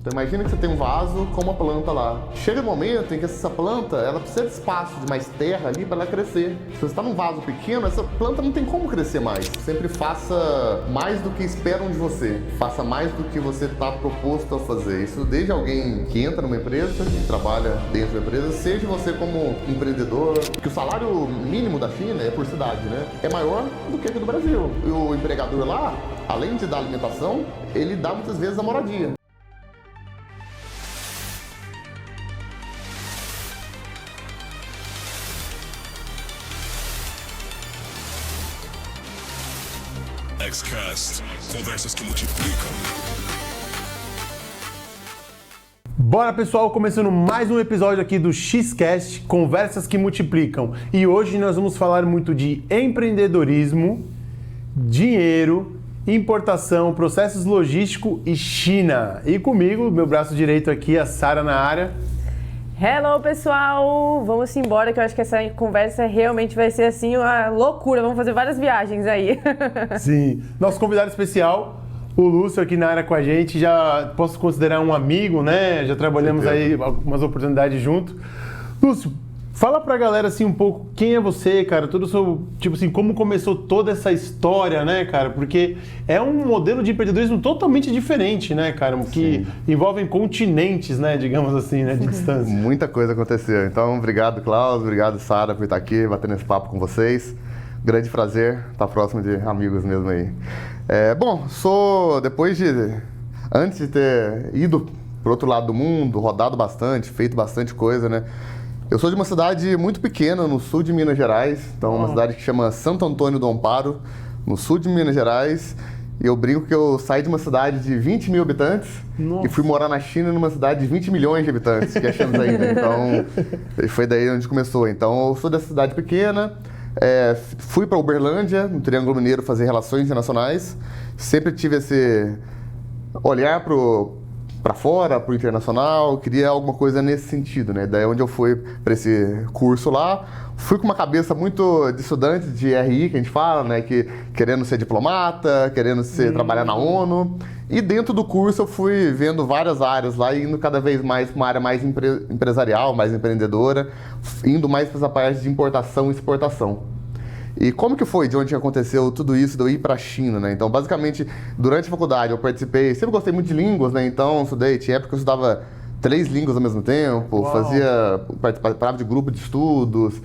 Então imagina que você tem um vaso com uma planta lá. Chega um momento em que essa planta, ela precisa de espaço, de mais terra ali para ela crescer. Se você está num vaso pequeno, essa planta não tem como crescer mais. Sempre faça mais do que esperam de você. Faça mais do que você está proposto a fazer. Isso desde alguém que entra numa empresa, que trabalha dentro da empresa, seja você como empreendedor. Porque o salário mínimo da China é por cidade, né? É maior do que aqui do Brasil. E o empregador lá, além de dar alimentação, ele dá muitas vezes a moradia. Xcast, conversas que multiplicam. Bora pessoal, começando mais um episódio aqui do Xcast, conversas que multiplicam. E hoje nós vamos falar muito de empreendedorismo, dinheiro, importação, processos logísticos e China. E comigo, meu braço direito aqui, a Sara na área. Hello, pessoal! Vamos embora, que eu acho que essa conversa realmente vai ser assim uma loucura. Vamos fazer várias viagens aí. Sim. Nosso convidado especial, o Lúcio, aqui na área com a gente. Já posso considerar um amigo, né? Já trabalhamos aí algumas oportunidades junto. Lúcio, fala pra galera assim um pouco quem é você, cara, todo o seu, tipo assim, como começou toda essa história, né, cara? Porque é um modelo de empreendedorismo totalmente diferente, né, cara? Que envolvem continentes, né, digamos assim, né, de distância. Muita coisa aconteceu. Então, obrigado, Klaus, obrigado, Sara, por estar aqui, batendo esse papo com vocês. Grande prazer estar próximo de amigos mesmo aí. Antes de ter ido pro outro lado do mundo, rodado bastante, feito bastante coisa, né? Eu sou de uma cidade muito pequena, no sul de Minas Gerais, então uma cidade que chama Santo Antônio do Amparo, no sul de Minas Gerais, e eu brinco que eu saí de uma cidade de 20 mil habitantes e fui morar na China numa cidade de 20 milhões de habitantes, que é Shenzhen, né? Então foi daí onde começou. Então eu sou dessa cidade pequena, fui para Uberlândia, no Triângulo Mineiro, fazer relações internacionais, sempre tive esse olhar para fora, para o internacional, queria alguma coisa nesse sentido, né? Daí onde eu fui para esse curso lá, fui com uma cabeça muito de estudante de RI, que a gente fala, né? Que querendo ser diplomata, querendo trabalhar na ONU. E dentro do curso eu fui vendo várias áreas lá, indo cada vez mais para uma área mais empresarial, mais empreendedora, indo mais para essa parte de importação e exportação. E como que foi de onde aconteceu tudo isso de eu ir para a China, né? Então, basicamente, durante a faculdade eu participei, sempre gostei muito de línguas, né? Então, tinha época que eu estudava 3 línguas ao mesmo tempo, participava de grupo de estudos,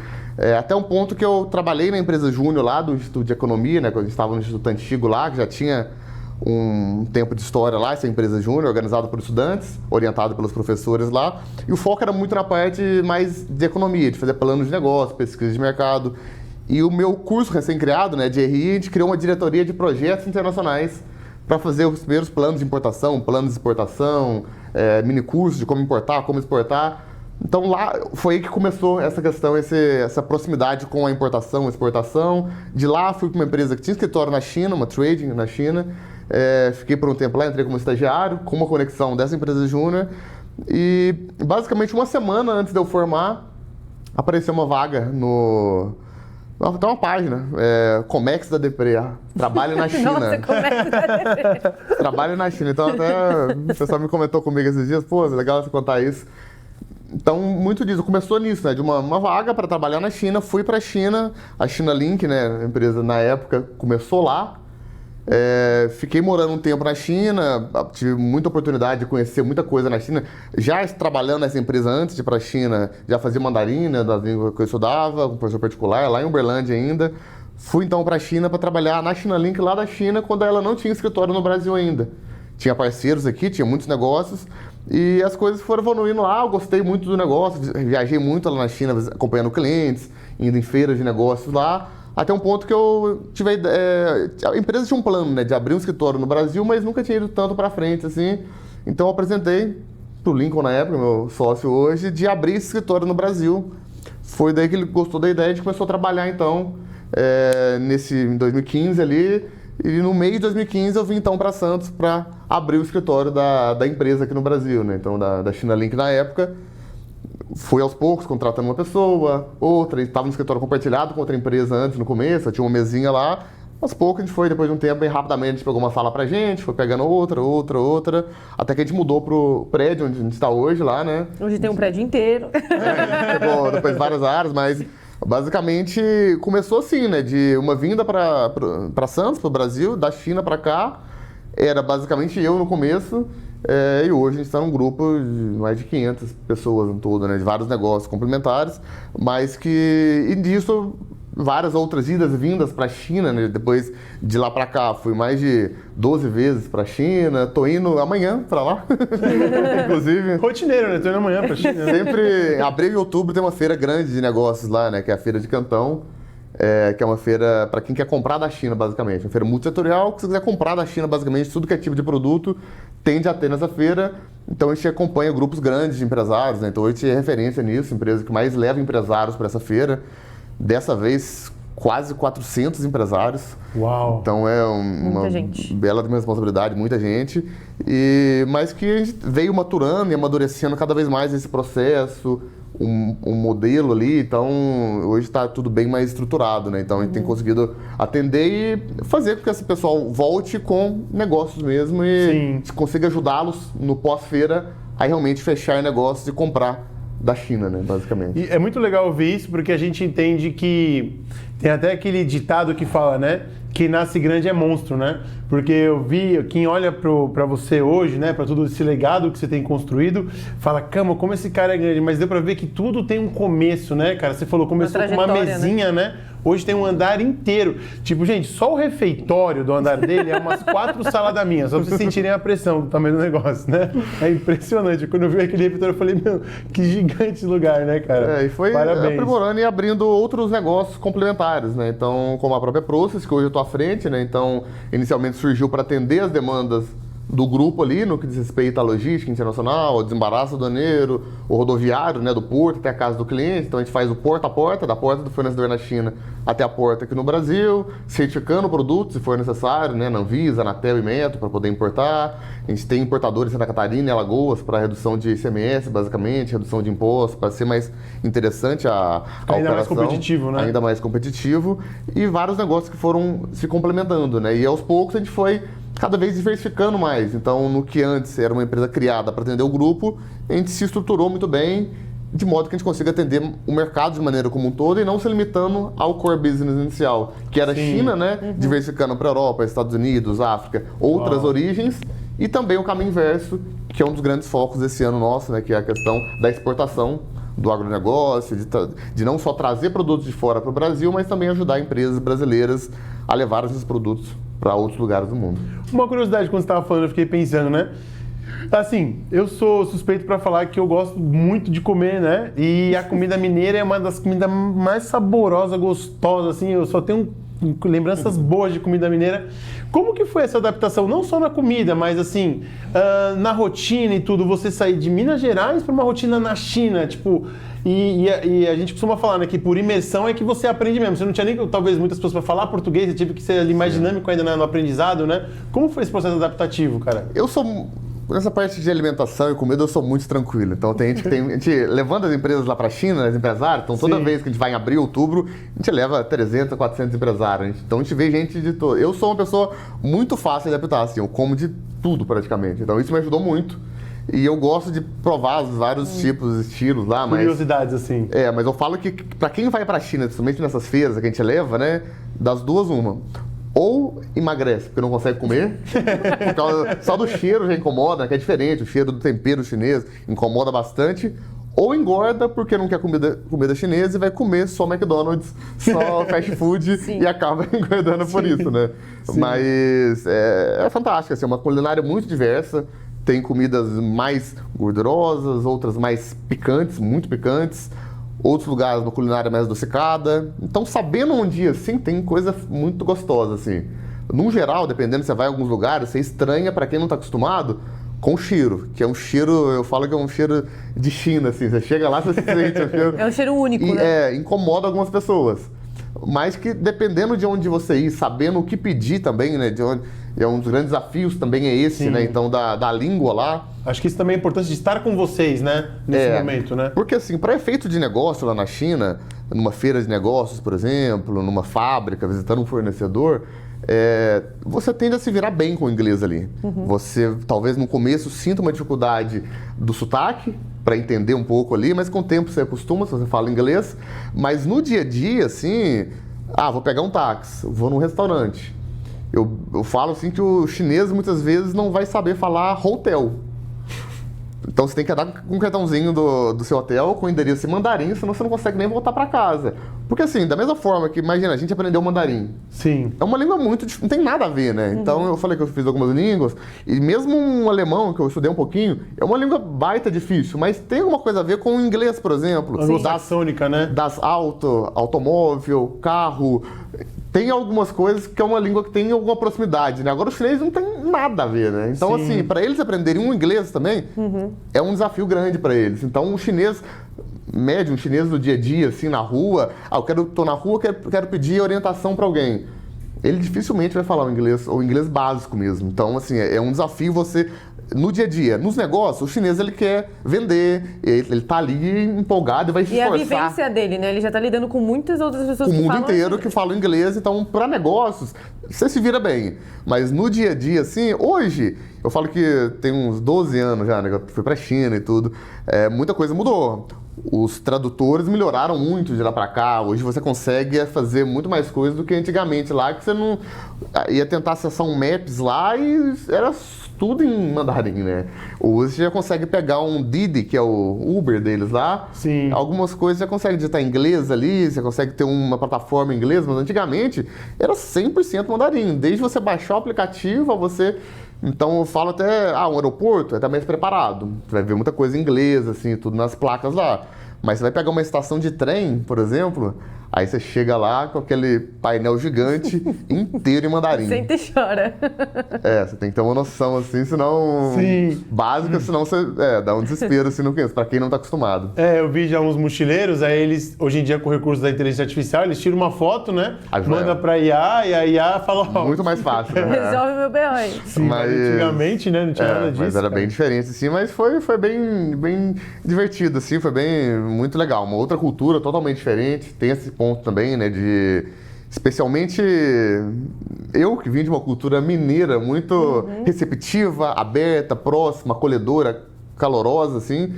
até um ponto que eu trabalhei na empresa júnior lá do Instituto de Economia, né? Quando a gente estava no Instituto Antigo lá, que já tinha um tempo de história lá, essa empresa júnior, organizada por estudantes, orientado pelos professores lá, e o foco era muito na parte mais de economia, de fazer planos de negócio, pesquisa de mercado. E o meu curso recém-criado, né, de RI, a gente criou uma diretoria de projetos internacionais para fazer os primeiros planos de importação, planos de exportação, mini cursos de como importar, como exportar. Então lá foi aí que começou essa questão, essa proximidade com a importação, exportação. De lá fui para uma empresa que tinha escritório na China, uma trading na China. Fiquei por um tempo lá, entrei como estagiário, com uma conexão dessa empresa júnior. E basicamente uma semana antes de eu formar, apareceu uma vaga tem uma página, Comex da Depre, trabalho na China. Nossa, Comex da Depre. Trabalho na China, então até o pessoal me comentou comigo esses dias, pô, é legal você contar isso. Então, muito disso, começou nisso, né, de uma vaga para trabalhar na China, fui para a China Link, né, a empresa na época começou lá. Fiquei morando um tempo na China, tive muita oportunidade de conhecer muita coisa na China. Já trabalhando nessa empresa antes de ir para a China, já fazia mandarim, né, da língua que eu estudava, com professor particular, lá em Uberlândia ainda. Fui então para a China para trabalhar na China Link lá da China, quando ela não tinha escritório no Brasil ainda. Tinha parceiros aqui, tinha muitos negócios e as coisas foram evoluindo lá. Eu gostei muito do negócio, viajei muito lá na China, acompanhando clientes, indo em feiras de negócios lá. Até um ponto que eu tive a empresa tinha um plano, né, de abrir um escritório no Brasil, mas nunca tinha ido tanto para frente assim. Então eu apresentei pro Lincoln na época, meu sócio hoje, de abrir esse escritório no Brasil. Foi daí que ele gostou da ideia e começou a trabalhar então em 2015 ali. E no meio de 2015 eu vim então para Santos para abrir o escritório da empresa aqui no Brasil, né? Então da China Link na época. Fui aos poucos contratando uma pessoa, outra, estava no escritório compartilhado com outra empresa antes, no começo, eu tinha uma mesinha lá, aos poucos a gente foi, depois de um tempo, bem rapidamente, a gente pegou uma sala pra gente, foi pegando outra, até que a gente mudou pro prédio onde a gente tá hoje lá, né? Hoje tem um prédio inteiro. Pegou depois várias áreas, mas basicamente começou assim, né? De uma vinda pra Santos, pro Brasil, da China pra cá, era basicamente eu no começo, e hoje a gente está num grupo de mais de 500 pessoas em todo, né? De vários negócios complementares, mas que, e disso, várias outras idas e vindas para a China, né? Depois de lá para cá, fui mais de 12 vezes para a China, tô indo amanhã para lá, inclusive. Rotineiro, né? Tô indo amanhã pra China. Sempre, em abril e outubro tem uma feira grande de negócios lá, né? Que é a Feira de Cantão, que é uma feira para quem quer comprar da China, basicamente. Uma feira multissetorial, que se quiser comprar da China, basicamente, tudo que é tipo de produto, tende a ter nessa feira. Então a gente acompanha grupos grandes de empresários, né? Então a gente é referência nisso, empresa que mais leva empresários para essa feira. Dessa vez, quase 400 empresários. Uau! Então é Muita gente. bela responsabilidade, muita gente. Mas que a gente veio maturando e amadurecendo cada vez mais esse processo, um modelo ali. Então hoje está tudo bem mais estruturado, né? Então a gente tem conseguido atender e fazer com que esse pessoal volte com negócios mesmo e consiga ajudá-los no pós-feira a realmente fechar negócios e comprar da China, né, basicamente. E é muito legal ouvir isso, porque a gente entende que tem até aquele ditado que fala, né? Quem nasce grande é monstro, né? Porque eu vi, quem olha pra você hoje, né? Pra todo esse legado que você tem construído, fala, Cama, como esse cara é grande. Mas deu pra ver que tudo tem um começo, né, cara? Você falou, começou com uma mesinha, né? Hoje tem um andar inteiro. Tipo, gente, só o refeitório do andar dele é umas 4 salas da minha, só pra vocês sentirem a pressão do tamanho do negócio, né? É impressionante. Quando eu vi aquele refeitório, eu falei, meu, que gigante esse lugar, né, cara? E foi aprimorando e abrindo outros negócios complementares, né? Então, como a própria Process, que hoje eu tô à frente, né? Então, inicialmente surgiu para atender as demandas do grupo ali, no que diz respeito à logística internacional, ao desembaraço aduaneiro, o rodoviário, né, do porto até a casa do cliente. Então a gente faz o porta a porta, da porta do fornecedor na China até a porta aqui no Brasil, certificando o produto se for necessário, né, na Anvisa, Anatel e Metro, para poder importar. A gente tem importadores em Santa Catarina e Alagoas para redução de ICMS, basicamente, redução de impostos, para ser mais interessante a ainda operação. mais competitivo, né? Ainda mais competitivo. E vários negócios que foram se complementando, né? E aos poucos a gente foi cada vez diversificando mais. Então, no que antes era uma empresa criada para atender o grupo, a gente se estruturou muito bem, de modo que a gente consiga atender o mercado de maneira como um todo e não se limitando ao core business inicial, que era a China, né? Diversificando para a Europa, Estados Unidos, África, outras origens, e também o caminho inverso, que é um dos grandes focos desse ano nosso, né? Que é a questão da exportação do agronegócio, de não só trazer produtos de fora para o Brasil, mas também ajudar empresas brasileiras a levar esses produtos para outros lugares do mundo. Uma curiosidade, quando você estava falando, eu fiquei pensando, né? Assim, eu sou suspeito para falar que eu gosto muito de comer, né? E a comida mineira é uma das comidas mais saborosas, gostosas, assim. Eu só tenho lembranças boas de comida mineira. Como que foi essa adaptação? Não só na comida, mas assim, na rotina e tudo. Você sair de Minas Gerais para uma rotina na China, tipo... E a gente costuma falar, né, que por imersão é que você aprende mesmo. Você não tinha nem, talvez, muitas pessoas para falar português, você teve que ser ali mais dinâmico ainda no aprendizado, né? Como foi esse processo adaptativo, cara? Eu sou... Nessa parte de alimentação e comida eu sou muito tranquilo. Então tem gente que a gente levando as empresas lá para a China, os empresários, então toda vez que a gente vai em abril, outubro, a gente leva 300, 400 empresários. Então a gente vê gente de todo. Eu sou uma pessoa muito fácil de adaptar, assim, eu como de tudo praticamente. Então isso me ajudou muito. E eu gosto de provar os vários tipos, estilos lá, mas... Curiosidades, assim. Mas eu falo que para quem vai para a China, principalmente nessas feiras que a gente leva, né, das duas uma. Ou emagrece, porque não consegue comer, por causa, só do cheiro já incomoda, né, que é diferente, o cheiro do tempero chinês incomoda bastante, ou engorda porque não quer comida chinesa e vai comer só McDonald's, só fast food e acaba engordando por isso, né? Mas é fantástico, assim, é uma culinária muito diversa, tem comidas mais gordurosas, outras mais picantes, muito picantes, outros lugares uma culinária mais adocicada. Então, sabendo onde ir, assim, tem coisa muito gostosa, assim. No geral, dependendo se você vai em alguns lugares, você estranha, para quem não está acostumado, com o cheiro, que é um cheiro, eu falo que é um cheiro de China, assim. Você chega lá, você sente o cheiro. É um cheiro único, né? Incomoda algumas pessoas. Mas que, dependendo de onde você ir, sabendo o que pedir também, né? É um dos grandes desafios também é esse, né? Então, da língua lá. Acho que isso também é importante de estar com vocês, né? Nesse momento, né? Porque, assim, para efeito de negócio lá na China, numa feira de negócios, por exemplo, numa fábrica, visitando um fornecedor, você tende a se virar bem com o inglês ali. Você talvez no começo sinta uma dificuldade do sotaque, para entender um pouco ali, mas com o tempo você acostuma, se você fala inglês. Mas no dia a dia, assim, vou pegar um táxi, vou num restaurante. Eu falo assim que o chinês muitas vezes não vai saber falar hotel. Então você tem que andar com um cartãozinho do seu hotel, com o endereço em mandarim, senão você não consegue nem voltar para casa. Porque assim, da mesma forma que, imagina, a gente aprendeu mandarim. Sim. É uma língua muito não tem nada a ver, né? Então eu falei que eu fiz algumas línguas, e mesmo um alemão, que eu estudei um pouquinho, é uma língua baita difícil, mas tem alguma coisa a ver com o inglês, por exemplo. Anglo-saxônica, né? Das automóvel, carro. Tem algumas coisas que é uma língua que tem alguma proximidade, né? Agora o chinês não tem nada a ver, né? Então, assim, para eles aprenderem um inglês também, é um desafio grande para eles. Então, um chinês médio, um chinês do dia a dia, assim, na rua, tô na rua, quero pedir orientação para alguém. Ele dificilmente vai falar o inglês, ou inglês básico mesmo. Então, assim, é um desafio você... No dia a dia, nos negócios, o chinês ele quer vender, ele tá ali empolgado e vai se esforçar. E a vivência dele, né? Ele já tá lidando com muitas outras pessoas que falam... O mundo inteiro inglês. que falam inglês, então para negócios, você se vira bem. Mas no dia a dia, assim, hoje, eu falo que tem uns 12 anos já, né? Que eu fui pra China e tudo, muita coisa mudou. Os tradutores melhoraram muito de lá pra cá. Hoje você consegue fazer muito mais coisas do que antigamente lá, que você não ia tentar acessar um Maps lá e era tudo em mandarim, né? Hoje você já consegue pegar um Didi, que é o Uber deles lá. Sim. Algumas coisas você consegue digitar em inglês ali, você consegue ter uma plataforma em inglês, mas antigamente era 100% mandarim. Desde você baixar o aplicativo a você... Então eu falo até, um aeroporto é até mais preparado. Você vai ver muita coisa em inglês, assim, tudo nas placas lá. Mas você vai pegar uma estação de trem, por exemplo, aí você chega lá com aquele painel gigante inteiro em mandarim. Senta e chora. Você tem que ter uma noção, assim, senão... Sim. Básica, senão você dá um desespero, assim, no começo, pra quem não tá acostumado. Eu vi já uns mochileiros, aí eles, hoje em dia, com recursos da inteligência artificial, eles tiram uma foto, né? Manda pra IA, e a IA fala... Muito mais fácil, né? Resolve meu B.O. aí. Sim, mas antigamente, né? Não tinha nada disso. Mas era cara. bem diferente, assim, mas foi bem divertido, assim, foi muito legal. Uma outra cultura totalmente diferente, tem esse ponto também, né, de... Especialmente eu, que vim de uma cultura mineira muito receptiva, aberta, próxima, acolhedora, calorosa, assim,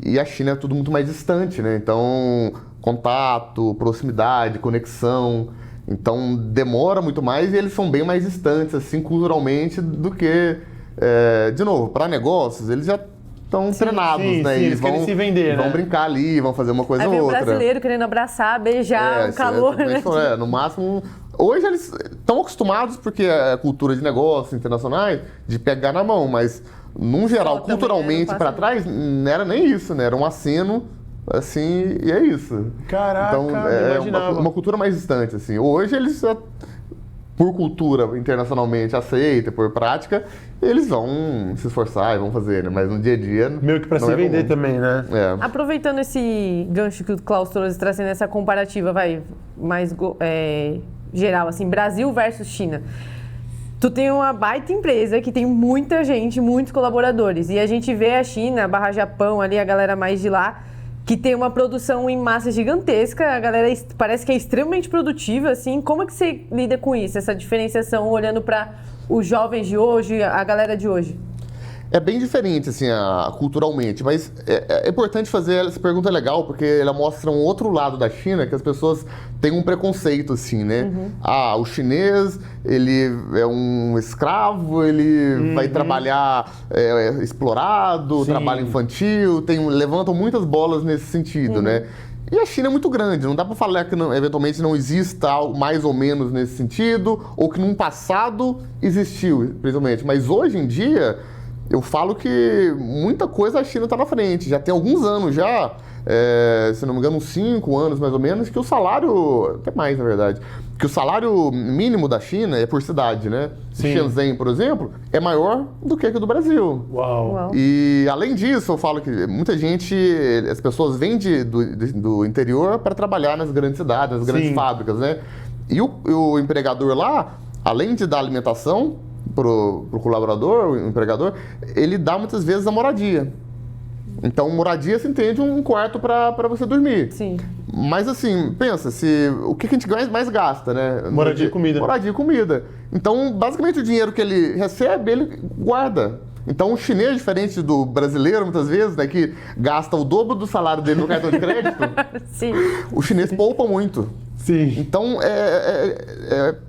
e a China é tudo muito mais distante, né? Então, contato, proximidade, conexão... Então demora muito mais e eles são bem mais distantes, assim, culturalmente, do que, de novo, para negócios, eles já estão treinados, né? Sim, eles querem se vender, vão né? brincar ali, vão fazer uma coisa Aí ou vem o outra. brasileiro querendo abraçar, beijar, o calor, né? No máximo... Hoje eles estão acostumados, porque é cultura de negócios internacionais, de pegar na mão, mas, num geral, Também, culturalmente, não para passa trás, não era nem isso, né? Era um aceno... Assim, e é isso. Caraca, então, não imaginava. uma cultura mais distante, assim. Hoje eles, por cultura internacionalmente aceita, por prática, eles vão se esforçar e vão fazer, né? Mas no dia a dia... Meio que pra não se é vender comum. também, né? Aproveitando esse gancho que o Klaus trouxe, trazendo essa comparativa, mais geral, assim, Brasil versus China. Tu tem uma baita empresa que tem muita gente, muitos colaboradores. E a gente vê a China, barra Japão ali, a galera mais de lá, que tem uma produção em massa gigantesca, a galera parece que é extremamente produtiva, assim. Como é que você lida com isso, essa diferenciação, olhando para os jovens de hoje, a galera de hoje? É bem diferente, assim, culturalmente, mas é importante fazer essa pergunta legal, porque ela mostra um outro lado da China, que as pessoas têm um preconceito, assim, né? O chinês, ele é um escravo, ele vai trabalhar explorado, trabalho infantil, levantam muitas bolas nesse sentido, né? E a China é muito grande, não dá para falar que eventualmente não exista algo mais ou menos nesse sentido, ou que num passado existiu, principalmente, mas hoje em dia... Eu falo que muita coisa a China está na frente. Já tem alguns anos já, se não me engano, uns 5 anos mais ou menos, que o salário, até mais na verdade, que o salário mínimo da China é por cidade, né? Sim. Shenzhen, por exemplo, é maior do que do Brasil. Uau. E além disso, eu falo que muita gente, as pessoas vêm do interior para trabalhar nas grandes cidades, nas grandes fábricas, né? E o empregador lá, além de dar alimentação pro colaborador, o empregador, ele dá muitas vezes a moradia. Então, moradia se entende um quarto para você dormir. Sim. Mas assim, pensa, o que a gente mais gasta, né? Moradia e comida. Moradia e comida. Então, basicamente, o dinheiro que ele recebe, ele guarda. Então, o chinês, diferente do brasileiro, muitas vezes, né, que gasta o dobro do salário dele no cartão de crédito, Sim. o chinês poupa muito. Sim. Então,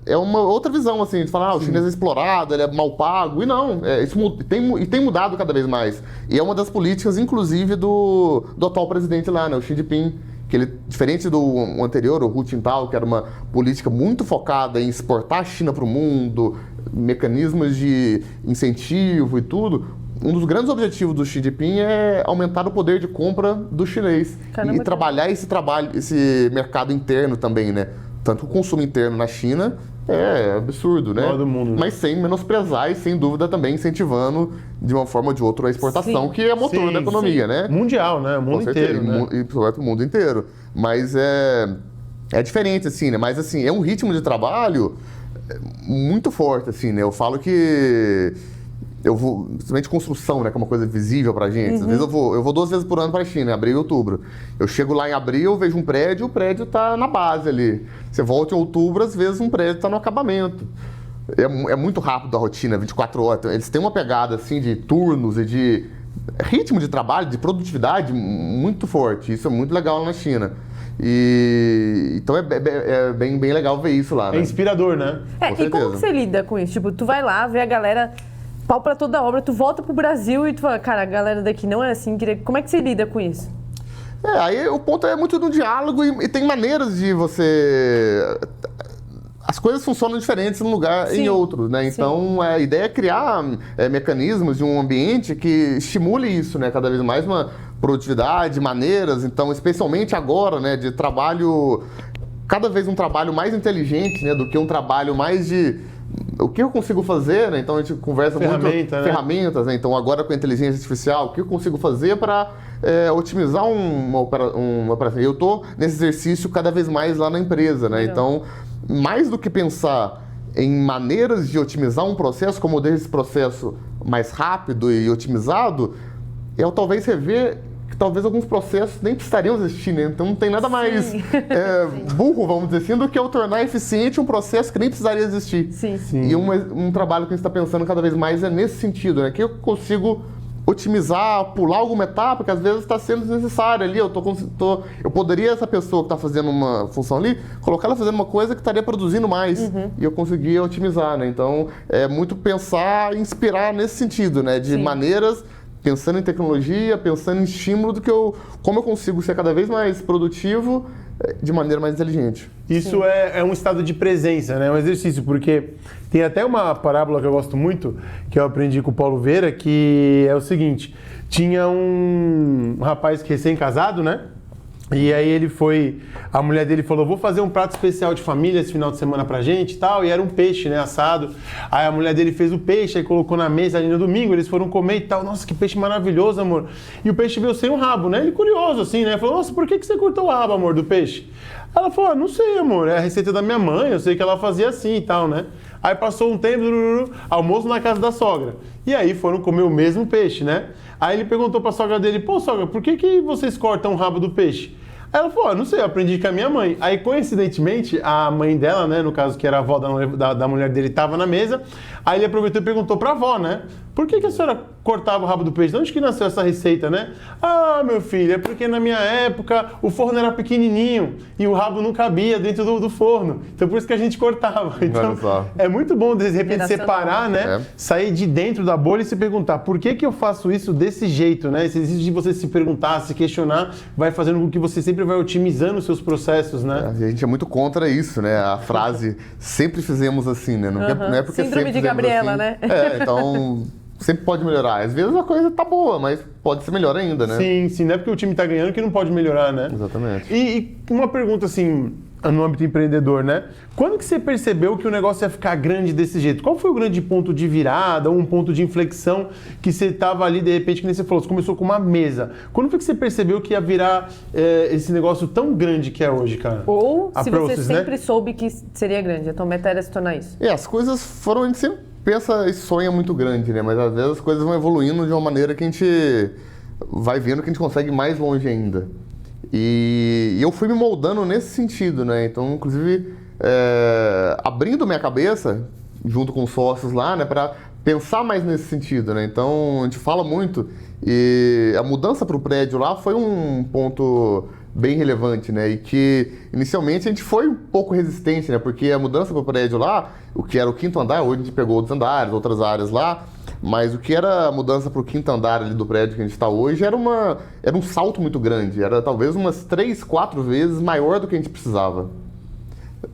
é uma outra visão, assim, de falar, o chinês é explorado, ele é mal pago, e não, isso tem mudado cada vez mais. E é uma das políticas, inclusive, do atual presidente lá, né, o Xi Jinping, que ele, diferente do anterior, o Hu Jintao, que era uma política muito focada em exportar a China para o mundo, mecanismos de incentivo e tudo, um dos grandes objetivos do Xi Jinping é aumentar o poder de compra do chinês. Caramba, E trabalhar esse mercado interno também, né? Tanto o consumo interno na China é absurdo, né? Maior do mundo, né? Mas sem menosprezar e, sem dúvida, também incentivando de uma forma ou de outra a exportação, Sim. que é motor da economia, né? Mundial, né? O Com mundo certeza, inteiro, né? e para o mundo inteiro. Mas é diferente, assim, né? Mas, assim, é um ritmo de trabalho muito forte, assim, né? Eu falo que eu vou, principalmente construção, né? Que é uma coisa visível pra gente. Às vezes eu vou 2 vezes por ano pra China, em abril e outubro. Eu chego lá em abril, vejo um prédio, o prédio tá na base ali. Você volta em outubro, às vezes um prédio tá no acabamento. É muito rápido a rotina, 24 horas. Eles têm uma pegada, assim, de turnos e de ritmo de trabalho, de produtividade muito forte. Isso é muito legal lá na China. Então é bem legal ver isso lá, né? É inspirador, né? É, Com e como certeza. que você lida com isso? Tipo, tu vai lá, vê a galera, pau pra toda obra, tu volta pro Brasil e tu fala, cara, a galera daqui não é assim, como é que você lida com isso? Aí o ponto é muito no diálogo e tem maneiras de você... As coisas funcionam diferentes num lugar e em Sim. outro, né? Então, a ideia é criar mecanismos de um ambiente que estimule isso, né? Cada vez mais uma produtividade, maneiras. Então, especialmente agora, né? De trabalho... Cada vez um trabalho mais inteligente, né? Do que um trabalho mais de... O que eu consigo fazer, né? Então, a gente conversa muito... Né? Ferramentas, né? Então, agora com a inteligência artificial, o que eu consigo fazer para otimizar uma operação? Eu estou nesse exercício cada vez mais lá na empresa, né? Legal. Então, mais do que pensar em maneiras de otimizar um processo, como deixar esse processo mais rápido e otimizado, eu talvez rever que talvez alguns processos nem precisariam existir, né? Então não tem nada mais burro, vamos dizer assim, do que eu tornar eficiente um processo que nem precisaria existir. Sim. E um trabalho que a gente está pensando cada vez mais é nesse sentido, né? Que eu consigo otimizar, pular alguma etapa que às vezes está sendo desnecessária ali. Eu poderia, essa pessoa que está fazendo uma função ali, colocar ela fazendo uma coisa que estaria produzindo mais. E eu conseguia otimizar, né? Então, é muito pensar e inspirar nesse sentido, né? De Sim. maneiras, pensando em tecnologia, pensando em estímulo, como eu consigo ser cada vez mais produtivo de maneira mais inteligente. Isso é um estado de presença, né? É um exercício, porque tem até uma parábola que eu gosto muito, que eu aprendi com o Paulo Vera, que é o seguinte: tinha um rapaz recém-casado, né? E aí a mulher dele falou, vou fazer um prato especial de família esse final de semana pra gente e tal, e era um peixe, né, assado. Aí a mulher dele fez o peixe, aí colocou na mesa ali no domingo, eles foram comer e tal, nossa, que peixe maravilhoso, amor. E o peixe veio sem um rabo, né, ele curioso assim, né, falou, nossa, por que você cortou o rabo, amor, do peixe? Ela falou, não sei, amor, é a receita da minha mãe, eu sei que ela fazia assim e tal, né. Aí passou um tempo, almoço na casa da sogra. E aí foram comer o mesmo peixe, né? Aí ele perguntou pra sogra dele, pô, sogra, por que vocês cortam o rabo do peixe? Aí ela falou, não sei, eu aprendi com a minha mãe. Aí, coincidentemente, a mãe dela, né, no caso que era a avó da mulher dele, estava na mesa. Aí ele aproveitou e perguntou pra avó, né? Por que a senhora cortava o rabo do peixe? De onde que nasceu essa receita, né? Ah, meu filho, é porque na minha época o forno era pequenininho e o rabo não cabia dentro do forno. Então, por isso que a gente cortava. Então, é muito bom, de repente, separar, né? Sair de dentro da bolha e se perguntar, por que eu faço isso desse jeito, né? Esse exercício de você se perguntar, se questionar, vai fazendo com que você sempre vai otimizando os seus processos, né? A gente é muito contra isso, né? A frase, sempre fizemos assim, né? Não é porque Síndrome sempre de fizemos Gabriela, assim. né? Então... Sempre pode melhorar. Às vezes a coisa tá boa, mas pode ser melhor ainda, né? Sim, não é porque o time tá ganhando que não pode melhorar, né? Exatamente. E uma pergunta assim, no âmbito empreendedor, né? Quando que você percebeu que o negócio ia ficar grande desse jeito? Qual foi o grande ponto de virada, ou um ponto de inflexão que você tava ali, de repente, que nem você falou, você começou com uma mesa. Quando foi que você percebeu que ia virar esse negócio tão grande que é hoje, cara? Ou A se Proces, você sempre né? soube que seria grande, a tua meta era se tornar isso. As coisas foram... A gente sempre pensa e sonha muito grande, né? Mas às vezes as coisas vão evoluindo de uma maneira que a gente vai vendo que a gente consegue ir mais longe ainda. E eu fui me moldando nesse sentido, né? Então, inclusive, abrindo minha cabeça, junto com os sócios lá, né, para pensar mais nesse sentido, né? Então, a gente fala muito e a mudança para o prédio lá foi um ponto bem relevante, né? E que, inicialmente, a gente foi um pouco resistente, né? Porque a mudança para o prédio lá, o que era o 5º andar, hoje a gente pegou outros andares, outras áreas lá, mas o que era a mudança para o 5º andar ali do prédio que a gente está hoje era um salto muito grande, era talvez umas 3, 4 vezes maior do que a gente precisava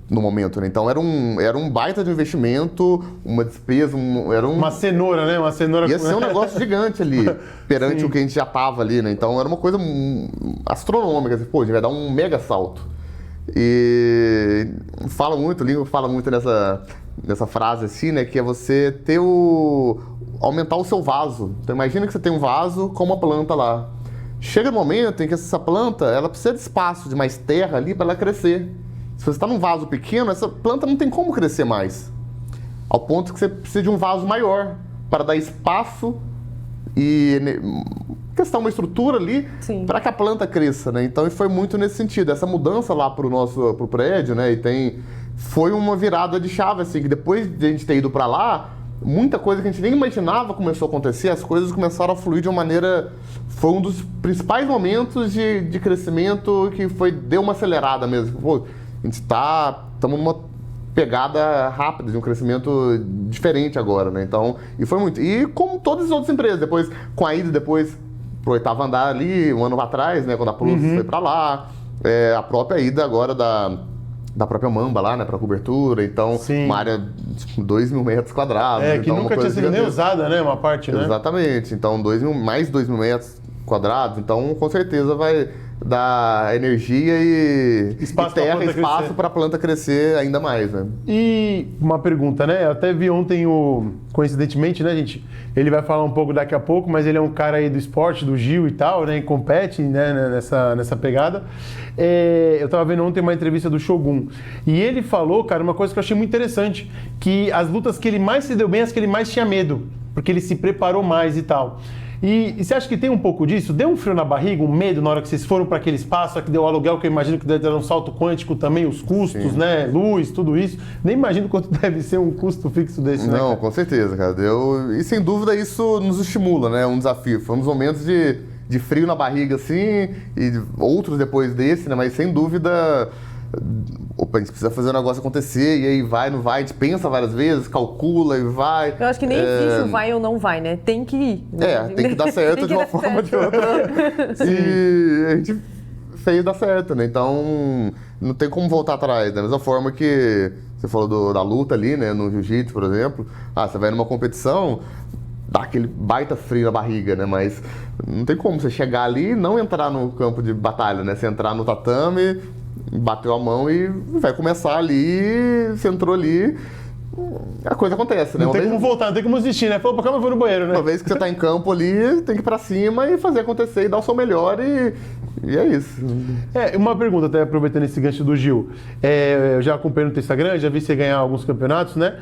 no momento, né? Então era um baita de investimento, uma despesa, Uma cenoura, né? Uma cenoura. Ia ser um negócio gigante ali, perante o que a gente já tava ali, né? Então era uma coisa astronômica, assim, pô, a gente vai dar um mega salto. E o Lincoln fala muito nessa frase assim, né? Que é você aumentar o seu vaso. Então imagina que você tem um vaso com uma planta lá. Chega um momento em que essa planta, ela precisa de espaço, de mais terra ali para ela crescer. Se você está num vaso pequeno, essa planta não tem como crescer mais. Ao ponto que você precisa de um vaso maior para dar espaço e questão uma estrutura ali para que a planta cresça, né? Então foi muito nesse sentido. Essa mudança lá pro prédio, né? Foi uma virada de chave, assim, que depois de a gente ter ido para lá, muita coisa que a gente nem imaginava começou a acontecer, as coisas começaram a fluir de uma maneira... Foi um dos principais momentos de crescimento que deu uma acelerada mesmo. Pô, a gente estamos numa pegada rápida, de um crescimento diferente agora, né? Então, e foi muito. E como todas as outras empresas, depois, com a ida depois pro 8º andar ali, um ano atrás, né? Quando a Plus foi para lá, a própria ida agora da própria Mamba lá, né? Para cobertura, então, uma área de 2.000 metros quadrados. Que então, nunca tinha sido nem usada, né? Uma parte, né? Exatamente. Então, mais 2.000 metros quadrados, então, com certeza vai dar energia e espaço para a planta crescer ainda mais, né? E uma pergunta, né? Eu até vi ontem coincidentemente, né, gente? Ele vai falar um pouco daqui a pouco, mas ele é um cara aí do esporte, do Gil e tal, né? E compete, né, nessa pegada. Eu tava vendo ontem uma entrevista do Shogun. E ele falou, cara, uma coisa que eu achei muito interessante, que as lutas que ele mais se deu bem, as que ele mais tinha medo, porque ele se preparou mais e tal. E você acha que tem um pouco disso? Deu um frio na barriga, um medo na hora que vocês foram para aquele espaço, que deu o aluguel, que eu imagino que deve dar um salto quântico também, os custos, né? Luz, tudo isso. Nem imagino quanto deve ser um custo fixo desse, né? Não, com certeza, cara. E sem dúvida isso nos estimula, né? Um desafio. Foi uns momentos de frio na barriga, assim, e outros depois desse, né? Mas sem dúvida... Opa, a gente precisa fazer o negócio acontecer, e aí vai, não vai, a gente pensa várias vezes, calcula e vai. Eu acho que nem existe o vai ou não vai, né? Tem que ir. Né? Tem que dar certo de uma forma ou de outra. E a gente fez dar certo, né? Então, não tem como voltar atrás. Da mesma forma que você falou da luta ali, né? No jiu-jitsu, por exemplo. Você vai numa competição, dá aquele baita frio na barriga, né? Mas não tem como você chegar ali e não entrar no campo de batalha, né? Você entrar no tatame... bateu a mão e vai começar ali, você entrou ali, a coisa acontece, né? Não tem como voltar, não tem como desistir, né? Falou, pra cá eu vou no banheiro, né? Uma vez que você tá em campo ali, tem que ir pra cima e fazer acontecer e dar o seu melhor e é isso. Uma pergunta, até aproveitando esse gancho do Gil. Eu já acompanhei no teu Instagram, já vi você ganhar alguns campeonatos, né?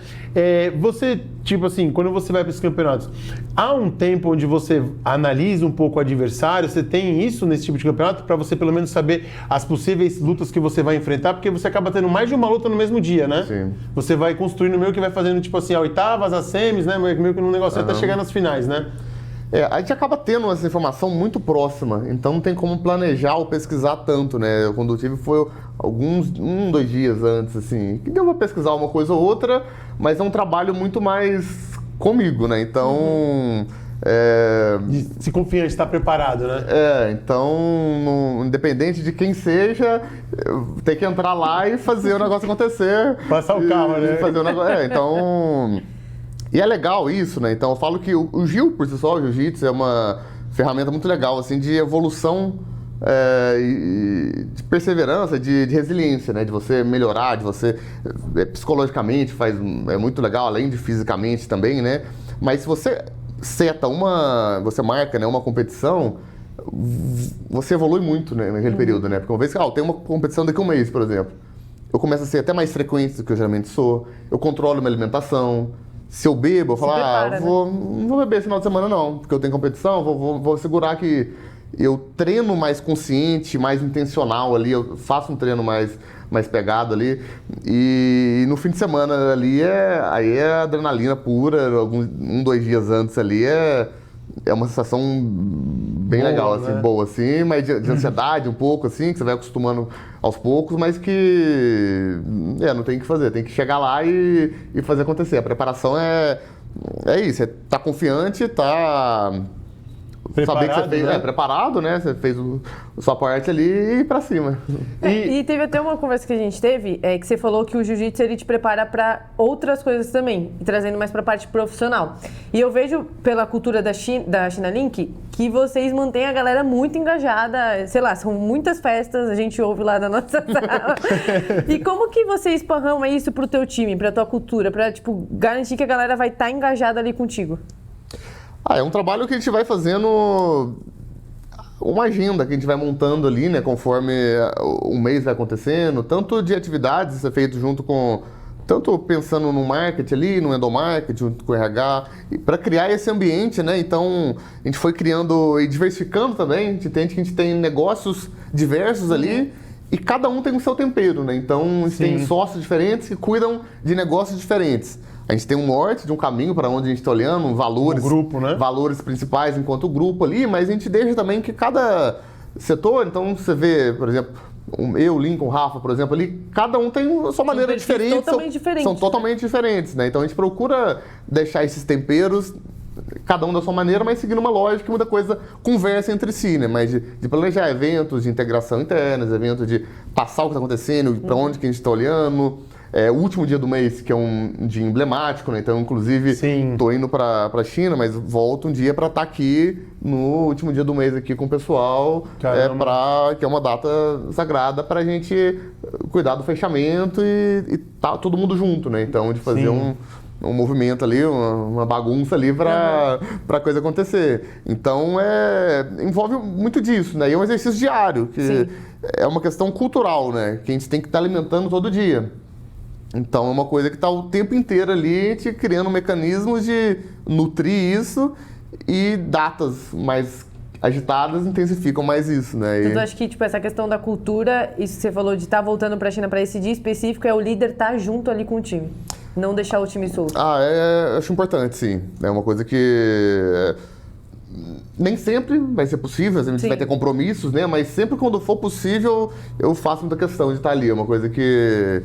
Você, tipo assim, quando você vai para esses campeonatos, há um tempo onde você analisa um pouco o adversário? Você tem isso nesse tipo de campeonato para você pelo menos saber as possíveis lutas que você vai enfrentar? Porque você acaba tendo mais de uma luta no mesmo dia, né? Sim. Você vai construindo meio que vai fazendo, tipo assim, a oitavas, as semis, né? Meio que num negócio até chegar nas finais, né? A gente acaba tendo essa informação muito próxima, então não tem como planejar ou pesquisar tanto, né? Quando eu tive foi alguns, 2 dias antes, assim, que deu pra pesquisar uma coisa ou outra, mas é um trabalho muito mais comigo, né? Então... Se confia, estar preparado, né? Então, independente de quem seja, tem que entrar lá e fazer o negócio acontecer. Passar o carro, né? Fazer o negócio, então... E é legal isso, né? Então eu falo que o Gil, por si só, o jiu-jitsu é uma ferramenta muito legal, assim, de evolução, de perseverança, de resiliência, né? De você melhorar, de você psicologicamente é muito legal, além de fisicamente também, né? Mas se você você marca, né, uma competição, você evolui muito, né, naquele período, né? Porque uma vez que tem uma competição daqui a um mês, por exemplo, eu começo a ser até mais frequente do que eu geralmente sou, eu controlo minha alimentação, Se eu bebo, eu falo, prepara, não vou beber esse final de semana não, porque eu tenho competição, vou segurar que eu treino mais consciente, mais intencional ali, eu faço um treino mais pegado ali, e no fim de semana ali aí é adrenalina pura, 2 dias antes ali é uma sensação bem Boa, legal, assim, né? boa, assim, mas de ansiedade um pouco, assim, que você vai acostumando aos poucos, mas que não tem o que fazer, tem que chegar lá e fazer acontecer. A preparação é isso, é tá confiante, tá saber que você fez, né? preparado, né? Você fez a sua parte ali e ir pra cima. E teve até uma conversa que a gente teve, que você falou que o jiu-jitsu ele te prepara para outras coisas também, e trazendo mais para a parte profissional. E eu vejo pela cultura da China Link que vocês mantêm a galera muito engajada, sei lá, são muitas festas, a gente ouve lá na nossa sala. E como que você esparrama isso pro teu time, pra tua cultura, pra, tipo, garantir que a galera vai estar engajada ali contigo? É um trabalho que a gente vai fazendo, uma agenda que a gente vai montando ali, né, conforme o mês vai acontecendo, tanto de atividades, isso é feito junto com, tanto pensando no marketing ali, no endomarketing, junto com o RH, para criar esse ambiente, né, então a gente foi criando e diversificando também, a gente entende que a gente tem negócios diversos ali, e cada um tem o seu tempero, né, então a gente tem sócios diferentes que cuidam de negócios diferentes. A gente tem um norte de um caminho para onde a gente está olhando, valores, grupo, né? Valores principais enquanto grupo ali, mas a gente deixa também que cada setor, então você vê, por exemplo, eu, Lincoln, Rafa, por exemplo, ali, cada um tem a sua maneira diferente. Totalmente diferentes. São totalmente diferentes, né? Então a gente procura deixar esses temperos, cada um da sua maneira, mas seguindo uma lógica e muita coisa conversa entre si, né? Mas de planejar eventos de integração interna, eventos de passar o que está acontecendo, para onde que a gente está olhando. O último dia do mês, que é um dia emblemático, né? Então, inclusive, estou indo para a China, mas volto um dia para estar aqui no último dia do mês aqui com o pessoal, que é uma data sagrada para a gente cuidar do fechamento e tá todo mundo junto, né? Então, de fazer um movimento ali, uma bagunça ali para a coisa acontecer. Então, envolve muito disso, né? E é um exercício diário, que é uma questão cultural, né? Que a gente tem que estar alimentando todo dia. Então é uma coisa que está o tempo inteiro ali te criando mecanismos de nutrir isso e datas mais agitadas intensificam mais isso, né? Então, eu acho que tipo, essa questão da cultura, isso que você falou de estar voltando para a China para esse dia específico, é o líder estar junto ali com o time, não deixar o time solto. Acho importante, sim. É uma coisa que nem sempre vai ser possível, a gente vai ter compromissos, né? Mas sempre quando for possível, eu faço muita questão de estar ali. É uma coisa que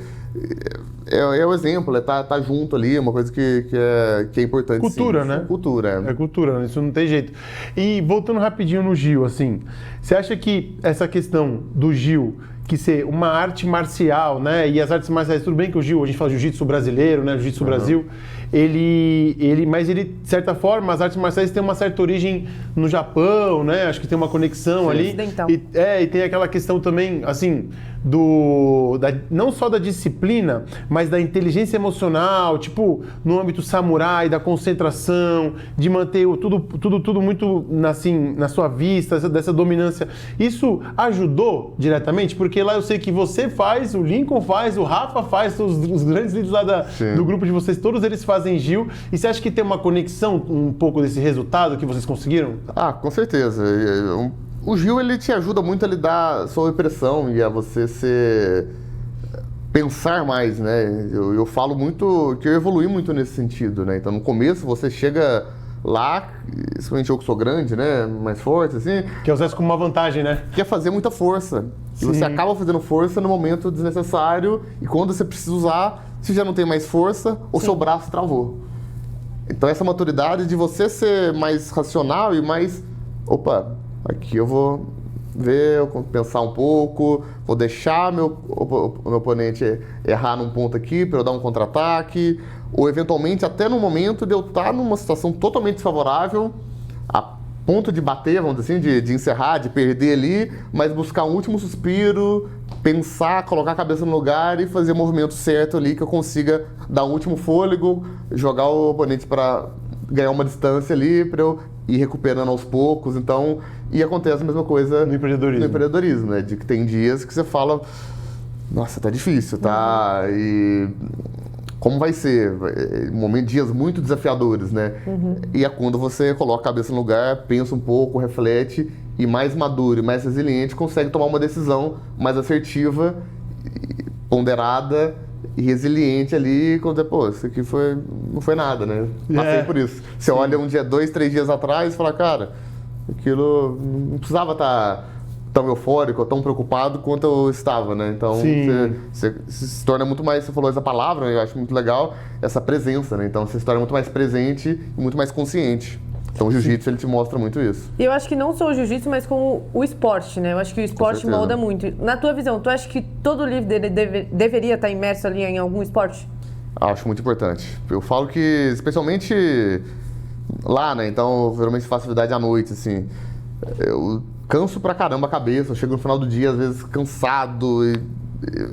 é o exemplo, tá junto ali, é uma coisa que é importante. Cultura, sim. né? Cultura. É cultura, isso não tem jeito. E voltando rapidinho no Gil, assim, você acha que essa questão do Gil, que ser uma arte marcial, né? E as artes marciais, tudo bem que o Gil, a gente fala jiu-jitsu brasileiro, né? Jiu-jitsu Brasil, mas ele, de certa forma, as artes marciais têm uma certa origem no Japão, né? Acho que tem uma conexão ali. Ocidental. E tem aquela questão também, assim, não só da disciplina, mas da inteligência emocional, tipo, no âmbito samurai, da concentração, de manter tudo muito, assim, na sua vista, dessa dominância. Isso ajudou diretamente? Porque lá eu sei que você faz, o Lincoln faz, o Rafa faz, os grandes líderes lá do grupo de vocês, todos eles fazem Gil. E você acha que tem uma conexão um pouco desse resultado que vocês conseguiram? Com certeza. O Gil, ele te ajuda muito a lidar sob pressão e a você pensar mais, né? Eu falo muito que eu evolui muito nesse sentido, né? Então, no começo, você chega lá, principalmente eu que sou grande, né? Mais forte, assim. Que usar isso como uma vantagem, né? Quer fazer muita força. E você acaba fazendo força no momento desnecessário e quando você precisa usar, você já não tem mais força ou seu braço travou. Então, essa maturidade de você ser mais racional e mais... Opa, aqui eu vou ver, pensar um pouco, vou deixar meu oponente errar num ponto aqui para eu dar um contra-ataque, ou eventualmente até no momento de eu estar numa situação totalmente desfavorável, a ponto de bater, vamos dizer assim, de encerrar, de perder ali, mas buscar um último suspiro, pensar, colocar a cabeça no lugar e fazer o movimento certo ali que eu consiga dar um último fôlego, jogar o oponente para ganhar uma distância ali para eu ir recuperando aos poucos. Então, e acontece a mesma coisa no empreendedorismo, né? De que tem dias que você fala, nossa, tá difícil, tá? E como vai ser, dias muito desafiadores, né? E é quando você coloca a cabeça no lugar, pensa um pouco, reflete e mais maduro e mais resiliente consegue tomar uma decisão mais assertiva, ponderada e resiliente ali, quando pô, isso aqui não foi nada, né? Passei por isso. Você olha um dia, 2, 3 dias atrás e fala, cara, aquilo não precisava estar tão eufórico ou tão preocupado quanto eu estava, né? Então, você se torna muito mais, você falou essa palavra, né? Eu acho muito legal, essa presença, né? Então, você se torna muito mais presente e muito mais consciente. Então, o jiu-jitsu, ele te mostra muito isso. E eu acho que não só o jiu-jitsu, mas como o esporte, né? Eu acho que o esporte molda muito. Na tua visão, tu acha que todo líder deveria estar imerso ali em algum esporte? Acho muito importante. Eu falo que, especialmente lá, né? Então, eu geralmente faço atividade à noite, assim. Eu canso pra caramba a cabeça, eu chego no final do dia, às vezes, cansado,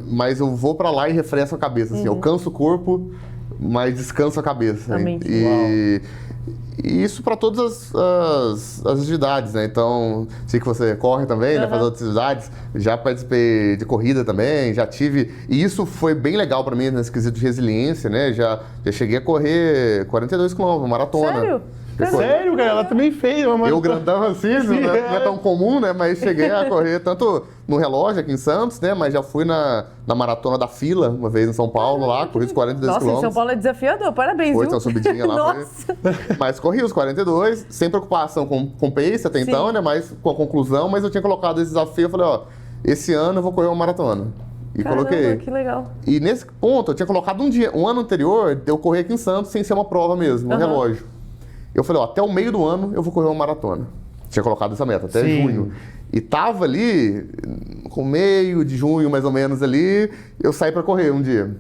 mas eu vou pra lá e refresco a cabeça, assim. Eu canso o corpo, mas descanso a cabeça. Né? E isso para todas as atividades, né? Então, sei que você corre também, né? Faz outras atividades. Já participei de corrida também, já tive... E isso foi bem legal para mim, nesse quesito de resiliência, né? Já cheguei a correr 42 km, maratona. Sério? Sério, cara? Ela também fez uma maratona. Eu grandão assim, não é tão comum, né? Mas cheguei a correr tanto no relógio aqui em Santos, né? Mas já fui na maratona da Fila, uma vez em São Paulo, lá, corri os 42 km. Nossa, em São Paulo é desafiador, parabéns, Foi, viu? tem uma subidinha lá. Nossa! Mas corri os 42, sem preocupação com pace até então, né? Mas com a conclusão, mas eu tinha colocado esse desafio, eu falei, ó, esse ano eu vou correr uma maratona. E Caramba, coloquei. Que legal. E nesse ponto, eu tinha colocado um ano anterior, eu corri aqui em Santos sem ser uma prova mesmo, no relógio. Eu falei, ó, até o meio do ano eu vou correr uma maratona. Tinha colocado essa meta, até junho. E tava ali, com meio de junho, mais ou menos ali, eu saí pra correr um dia.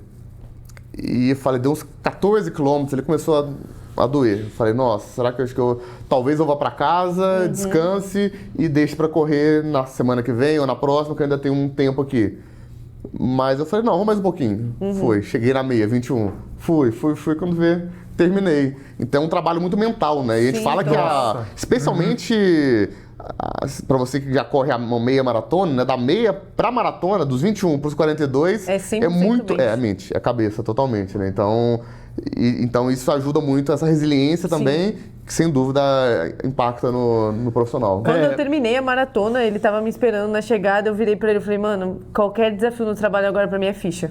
E falei, deu uns 14 quilômetros, ele começou a doer. Eu falei, nossa, será que talvez eu vá pra casa, descanse e deixe pra correr na semana que vem ou na próxima, que eu ainda tenho um tempo aqui. Mas eu falei, não, vamos mais um pouquinho. Foi, cheguei na meia, 21. Fui, quando vê, terminei. Então é um trabalho muito mental, né? E a gente fala que, especialmente para você que já corre a meia maratona, né? Da meia pra maratona, dos 21 pros 42, é muito... mente. É a mente, é a cabeça, totalmente, né? Então isso ajuda muito, essa resiliência também, que sem dúvida impacta no profissional. Quando eu terminei a maratona, ele tava me esperando na chegada, eu virei pra ele e falei, mano, qualquer desafio no trabalho agora pra mim é ficha.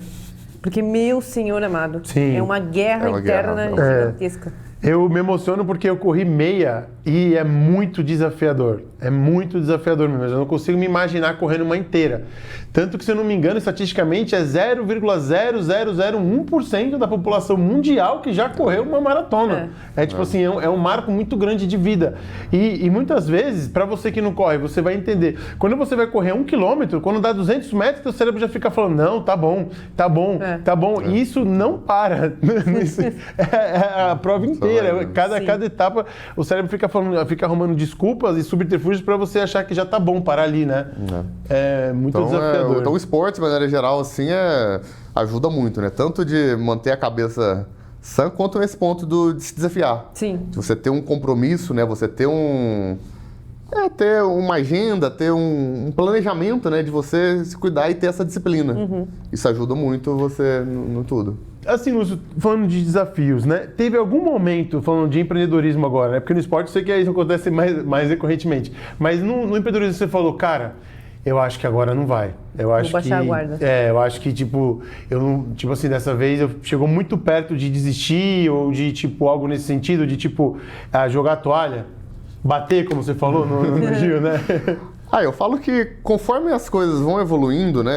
Porque, meu senhor amado, é uma guerra interna gigantesca. Eu me emociono porque eu corri meia e é muito desafiador. É muito desafiador mesmo. Eu não consigo me imaginar correndo uma inteira. Tanto que, se eu não me engano, estatisticamente é 0,0001% da população mundial que já correu uma maratona. Tipo assim, é um marco muito grande de vida. E muitas vezes, para você que não corre, você vai entender. Quando você vai correr 1 quilômetro, quando dá 200 metros, seu cérebro já fica falando, não, tá bom. E isso não para. É a prova inteira. Cada etapa, o cérebro fica arrumando desculpas e subterfúgios para você achar que já tá bom parar ali, né? É muito desafiador. Então o esporte, de maneira geral, assim, ajuda muito, né? Tanto de manter a cabeça sã, quanto nesse ponto de se desafiar. Sim. De você ter um compromisso, né? Você ter ter uma agenda, ter um planejamento, né? De você se cuidar e ter essa disciplina. Isso ajuda muito você no tudo. Assim, Lúcio, falando de desafios, né? Teve algum momento, falando de empreendedorismo agora, né? Porque no esporte eu sei que isso acontece mais recorrentemente. Mas no empreendedorismo você falou, cara, eu acho que agora não vai. Eu acho Vou baixar a guarda. Eu acho que, dessa vez chegou muito perto de desistir ou de, algo nesse sentido, de, jogar a toalha, bater, como você falou no Gil, né? Eu falo que conforme as coisas vão evoluindo, né,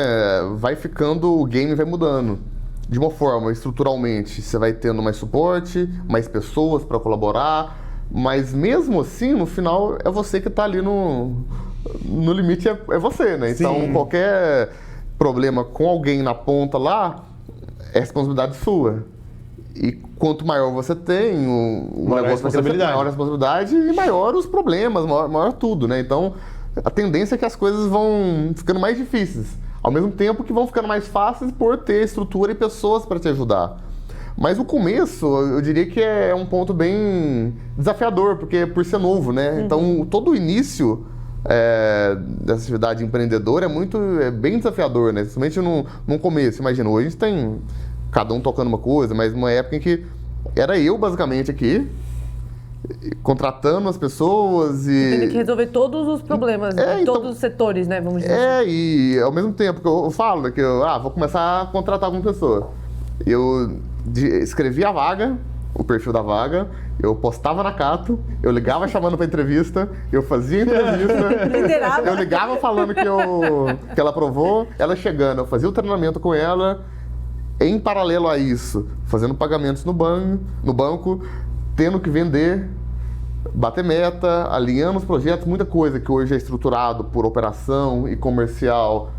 vai ficando, o game vai mudando. De uma forma, estruturalmente, você vai tendo mais suporte, mais pessoas para colaborar, mas mesmo assim, no final, é você que está ali no limite, é você, né? Então, qualquer problema com alguém na ponta lá, é responsabilidade sua. E quanto maior você tem, o negócio vai ser maior a responsabilidade e maior os problemas, maior tudo, né? Então, a tendência é que as coisas vão ficando mais difíceis. Ao mesmo tempo que vão ficando mais fáceis por ter estrutura e pessoas para te ajudar. Mas o começo, eu diria que é um ponto bem desafiador, porque por ser novo, né? Então, todo o início dessa atividade empreendedora é bem desafiador, né? Principalmente no começo. Imagina, hoje a gente tem cada um tocando uma coisa, mas uma época em que era eu, basicamente, aqui, contratando as pessoas e... Tendo que resolver todos os problemas, de então- todos os setores, né? Vamos dizer assim. E ao mesmo tempo que eu falo que eu vou começar a contratar alguma pessoa. Eu escrevi a vaga, o perfil da vaga, eu postava na Cato, eu ligava chamando pra entrevista, eu fazia entrevista, Liderava. eu ligava falando que ela aprovou, ela chegando, eu fazia o treinamento com ela, em paralelo a isso, fazendo pagamentos no banco, tendo que vender, bater meta, alinhando os projetos, muita coisa que hoje é estruturado por operação e comercial.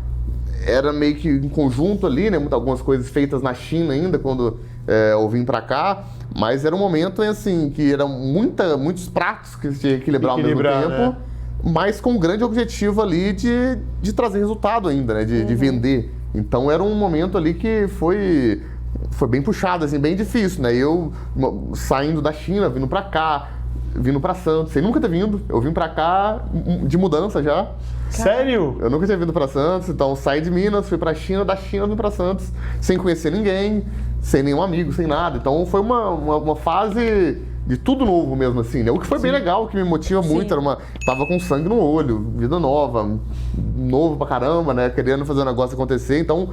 Era meio que em conjunto ali, né? Algumas coisas feitas na China ainda, quando eu vim pra cá. Mas era um momento, assim, que eram muitos pratos que você tinha que equilibrar ao mesmo tempo. Né? Mas com um grande objetivo ali de trazer resultado ainda, né? De vender. Então era um momento ali que foi bem puxado, assim, bem difícil, né? Eu saindo da China, vindo pra cá, vindo pra Santos, sem nunca ter vindo. Eu vim pra cá de mudança já. Sério? Eu nunca tinha vindo pra Santos, então saí de Minas, fui pra China, da China vim pra Santos, sem conhecer ninguém, sem nenhum amigo, sem nada. Então foi uma fase de tudo novo mesmo, assim, né? O que foi bem legal, o que me motiva muito, tava com sangue no olho, vida nova, novo pra caramba, né? Querendo fazer o negócio acontecer, então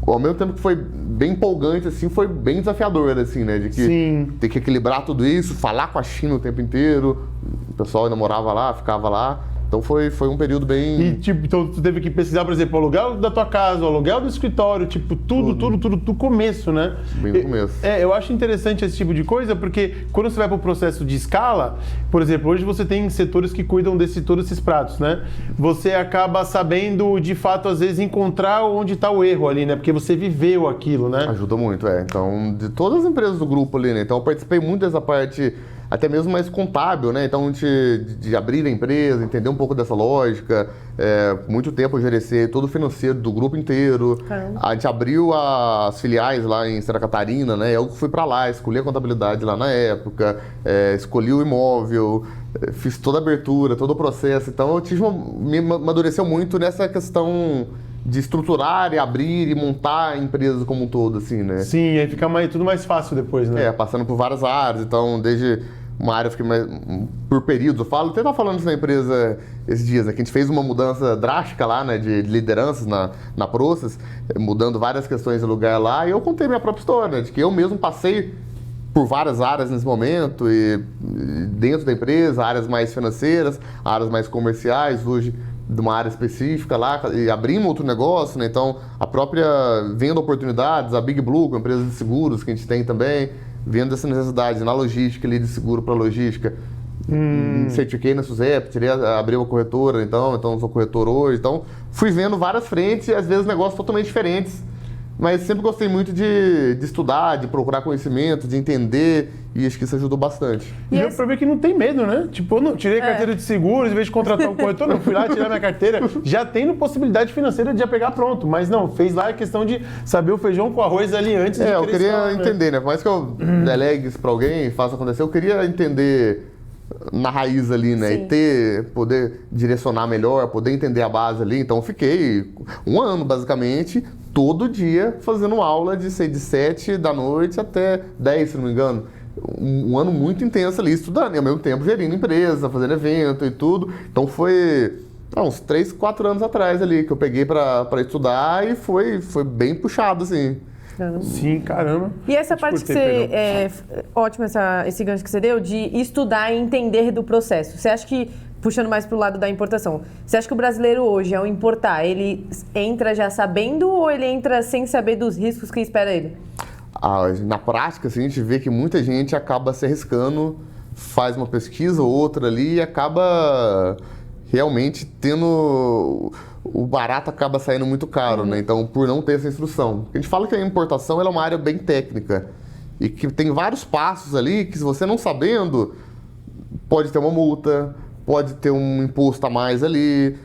ao mesmo tempo que foi bem empolgante, assim, foi bem desafiador, assim, né? De que ter que equilibrar tudo isso, falar com a China o tempo inteiro, o pessoal ainda morava lá, ficava lá. Então foi um período bem... E, tipo, então tu teve que pesquisar, por exemplo, o aluguel da tua casa, o aluguel do escritório, tipo, tudo do começo, né? Bem no começo. Eu acho interessante esse tipo de coisa, porque quando você vai para o processo de escala, por exemplo, hoje você tem setores que cuidam todos esses pratos, né? Você acaba sabendo, de fato, às vezes, encontrar onde está o erro ali, né? Porque você viveu aquilo, né? Ajuda muito, Então, de todas as empresas do grupo ali, né? Então eu participei muito dessa parte... até mesmo mais contábil, né? Então, de abrir a empresa, entender um pouco dessa lógica. Muito tempo eu gerenciei todo o financeiro do grupo inteiro. Caramba. A gente abriu as filiais lá em Santa Catarina, né? Eu fui para lá, escolhi a contabilidade lá na época, escolhi o imóvel, fiz toda a abertura, todo o processo. Então, me amadureceu muito nessa questão de estruturar e abrir e montar a empresa como um todo, assim, né? Sim, aí fica tudo mais fácil depois, né? Passando por várias áreas, então desde uma área eu fiquei mais por períodos, eu falo, até estava falando isso na empresa esses dias, né, que a gente fez uma mudança drástica lá, né, de lideranças na Process, mudando várias questões de lugar lá, e eu contei minha própria história, né, de que eu mesmo passei por várias áreas nesse momento, e dentro da empresa, áreas mais financeiras, áreas mais comerciais, hoje de uma área específica lá, e abrimos outro negócio, né? Então, a própria venda oportunidades, a Big Blue, uma empresa de seguros que a gente tem também, vendo essa necessidade na logística ali, de seguro para logística. Certifiquei na SUSEP, abri uma corretora, então sou corretor hoje. Então, fui vendo várias frentes, e às vezes negócios totalmente diferentes, mas sempre gostei muito de estudar, de procurar conhecimento, de entender, e acho que isso ajudou bastante. E deu pra ver que não tem medo, né? Tipo, eu não tirei carteira de seguros, em vez de contratar um corretor, não fui lá tirar minha carteira, já tendo possibilidade financeira de já pegar pronto. Mas não, fez lá a questão de saber o feijão com arroz ali antes de eu queria escalar, entender, né? Por mais que eu delegue isso pra alguém, faça acontecer, eu queria entender na raiz ali, né? Sim. E poder direcionar melhor, poder entender a base ali. Então, eu fiquei um ano, basicamente, todo dia fazendo aula de 7 da noite até 10, se não me engano. Um ano muito intenso ali, estudando, e ao mesmo tempo gerindo empresa, fazendo evento e tudo. Então foi uns 3, 4 anos atrás ali que eu peguei pra estudar, e foi bem puxado, assim. Caramba. Sim, caramba. E essa parte que você... ótimo esse gancho que você deu de estudar e entender do processo. Você acha que, puxando mais pro lado da importação, você acha que o brasileiro hoje, ao importar, ele entra já sabendo, ou ele entra sem saber dos riscos que espera ele? Na prática, assim, a gente vê que muita gente acaba se arriscando, faz uma pesquisa ou outra ali e acaba realmente tendo... O barato acaba saindo muito caro, né? Então, por não ter essa instrução. A gente fala que a importação ela é uma área bem técnica e que tem vários passos ali que, se você não sabendo, pode ter uma multa, pode ter um imposto a mais ali,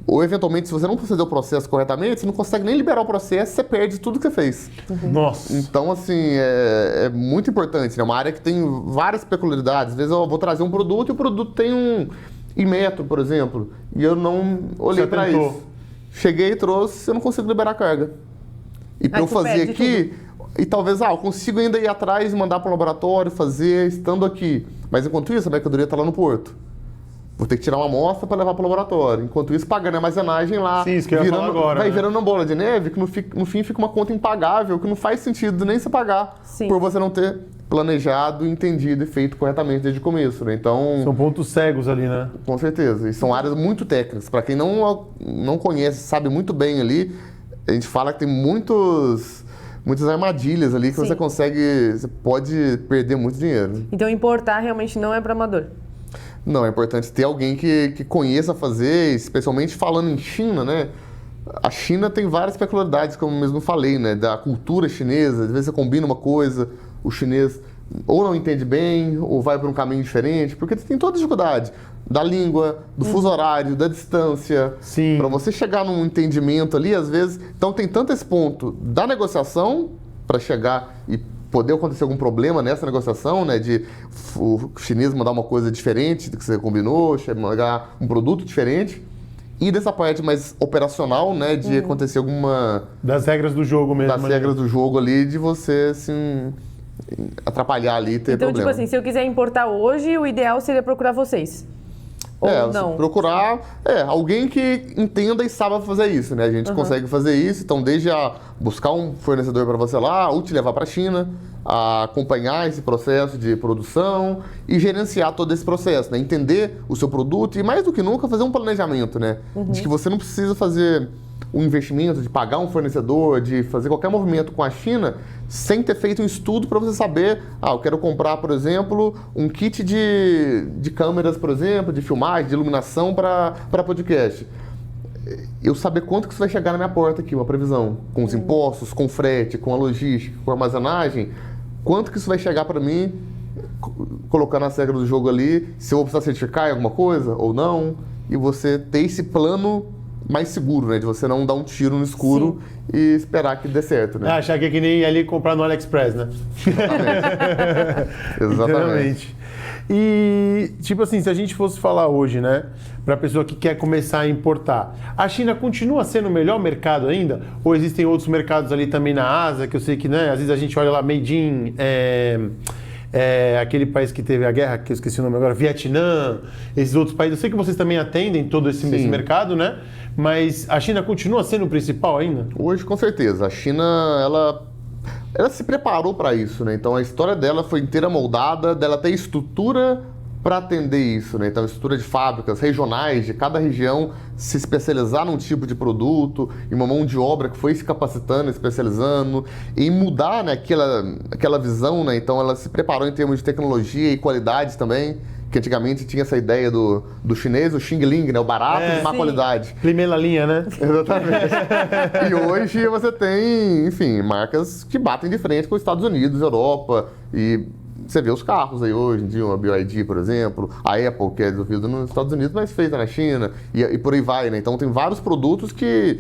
ou eventualmente, se você não proceder o processo corretamente, você não consegue nem liberar o processo, você perde tudo que você fez. Nossa. Então, assim, é muito importante, né? Uma área que tem várias peculiaridades. Às vezes eu vou trazer um produto e o produto tem um Inmetro, por exemplo, e eu não olhei para isso. Cheguei e trouxe, eu não consigo liberar a carga. E para eu fazer aqui, E talvez, eu consigo ainda ir atrás e mandar para o laboratório, fazer, estando aqui. Mas enquanto isso, a mercadoria está lá no porto. Vou ter que tirar uma amostra para levar para o laboratório. Enquanto isso, pagando a armazenagem lá. Sim, isso que eu ia falar agora, vai né? virando uma bola de neve, que no fim fica uma conta impagável, que não faz sentido nem se pagar. Sim. Por você não ter planejado, entendido e feito corretamente desde o começo, né? Então, São pontos cegos ali, né? com certeza. E são áreas muito técnicas. Para quem não conhece, sabe muito bem ali, a gente fala que tem muitas armadilhas ali que Sim. você pode perder muito dinheiro. Então importar realmente não é para amador. Não, é importante ter alguém que conheça fazer, especialmente falando em China, né? A China tem várias peculiaridades, como eu mesmo falei, né? Da cultura chinesa, às vezes você combina uma coisa, o chinês ou não entende bem, ou vai por um caminho diferente, porque tem toda a dificuldade da língua, do fuso horário, da distância. Sim. Para você chegar num entendimento ali, às vezes... Então tem tanto esse ponto da negociação, para chegar e poder acontecer algum problema nessa negociação, né? De o chinês mandar uma coisa diferente do que você combinou, mandar um produto diferente. E dessa parte mais operacional, né? De acontecer alguma... Das regras do jogo mesmo. Das ali. regras do jogo ali, de você, assim, atrapalhar ali e ter Então, problema. tipo assim, se eu quiser importar hoje, o ideal seria procurar vocês. Ou não? Procurar alguém que entenda e saiba fazer isso, né? A gente consegue fazer isso, então desde buscar um fornecedor para você lá, ou te levar para a China, a acompanhar esse processo de produção e gerenciar todo esse processo, né? Entender o seu produto e mais do que nunca fazer um planejamento, né? De que você não precisa fazer um investimento, de pagar um fornecedor, de fazer qualquer movimento com a China sem ter feito um estudo para você saber, eu quero comprar, por exemplo, um kit de câmeras, por exemplo, de filmagem, de iluminação para podcast. Eu saber quanto que isso vai chegar na minha porta aqui, uma previsão, com os impostos, com frete, com a logística, com a armazenagem, quanto que isso vai chegar para mim, colocando as regras do jogo ali, se eu vou precisar certificar em alguma coisa ou não, e você ter esse plano mais seguro, né? De você não dar um tiro no escuro e esperar que dê certo, né? Achar que é que nem ali comprar no AliExpress, né? Exatamente. E, tipo assim, se a gente fosse falar hoje, né, para a pessoa que quer começar a importar, a China continua sendo o melhor mercado ainda? Ou existem outros mercados ali também na Ásia, que eu sei que, né, às vezes a gente olha lá, Made in, aquele país que teve a guerra, que eu esqueci o nome agora, Vietnã, esses outros países. Eu sei que vocês também atendem todo esse mercado, né? Mas a China continua sendo o principal ainda? Hoje, com certeza. A China, ela se preparou para isso, né? Então, a história dela foi inteira moldada, dela ter estrutura para atender isso, né? Então, estrutura de fábricas regionais, de cada região se especializar num tipo de produto, e uma mão de obra que foi se capacitando, especializando, e mudar, né, aquela visão, né? Então, ela se preparou em termos de tecnologia e qualidade também, que antigamente tinha essa ideia do chinês, o Xing Ling, né? O barato de má qualidade. Primeira linha, né? Exatamente. E hoje você tem, enfim, marcas que batem de frente com os Estados Unidos, Europa, e você vê os carros aí hoje em dia, uma BYD, por exemplo, a Apple, que é desenvolvida nos Estados Unidos, mas feita na China, e por aí vai, né? Então tem vários produtos que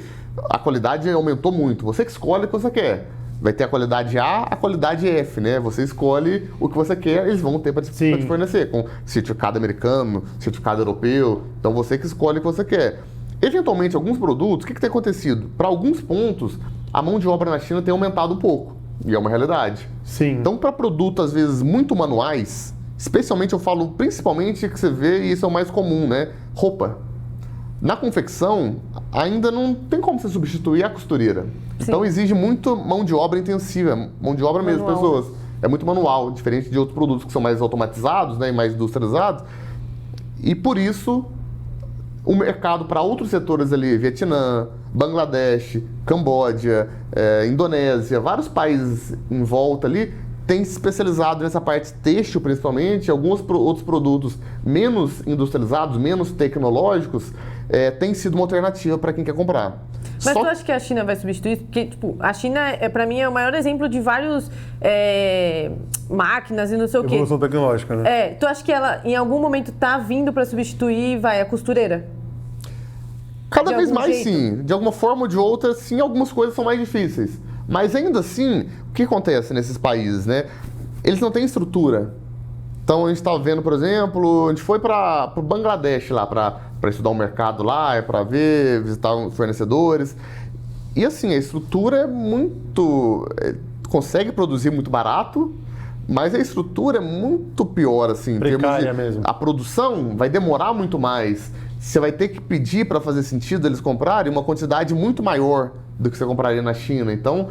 a qualidade aumentou muito. Você que escolhe o que você quer. Vai ter a qualidade A, a qualidade F, né? Você escolhe o que você quer, eles vão ter para te fornecer, com certificado americano, certificado europeu. Então você que escolhe o que você quer. Eventualmente, alguns produtos, o que tem acontecido? Para alguns pontos, a mão de obra na China tem aumentado um pouco. E é uma realidade. Sim. Então, para produtos, às vezes, muito manuais, especialmente eu falo principalmente que você vê, e isso é o mais comum, né? Roupa. Na confecção, ainda não tem como você substituir a costureira. Então, exige muito mão de obra intensiva, mão de obra mesmo, pessoas. É muito manual, diferente de outros produtos que são mais automatizados, né, e mais industrializados. E por isso, o mercado para outros setores ali, Vietnã, Bangladesh, Camboja, Indonésia, vários países em volta ali, tem se especializado nessa parte têxtil, principalmente, alguns outros produtos menos industrializados, menos tecnológicos, tem sido uma alternativa para quem quer comprar. Mas tu acha que a China vai substituir isso? Porque, tipo, a China, para mim, é o maior exemplo de vários máquinas e não sei o quê. Evolução tecnológica, né? Tu acha que ela, em algum momento, tá vindo para substituir, a costureira? Cada vez mais, jeito? sim. De alguma forma ou de outra, sim, algumas coisas são mais difíceis. Mas ainda assim, o que acontece nesses países, né? Eles não têm estrutura. Então, a gente está vendo, por exemplo, a gente foi para o Bangladesh lá, para estudar o mercado lá, para ver, visitar os fornecedores. E assim, a estrutura é muito consegue produzir muito barato, mas a estrutura é muito pior, assim. em termos Precária de- mesmo. A produção vai demorar muito mais. Você vai ter que pedir para fazer sentido eles comprarem uma quantidade muito maior do que você compraria na China. Então,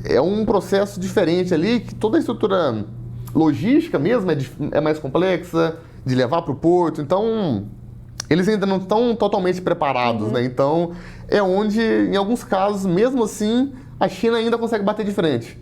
é um processo diferente ali, que toda a estrutura logística mesmo é mais complexa, de levar para o porto. Então, eles ainda não estão totalmente preparados, né? Então, é onde, em alguns casos, mesmo assim, a China ainda consegue bater de frente.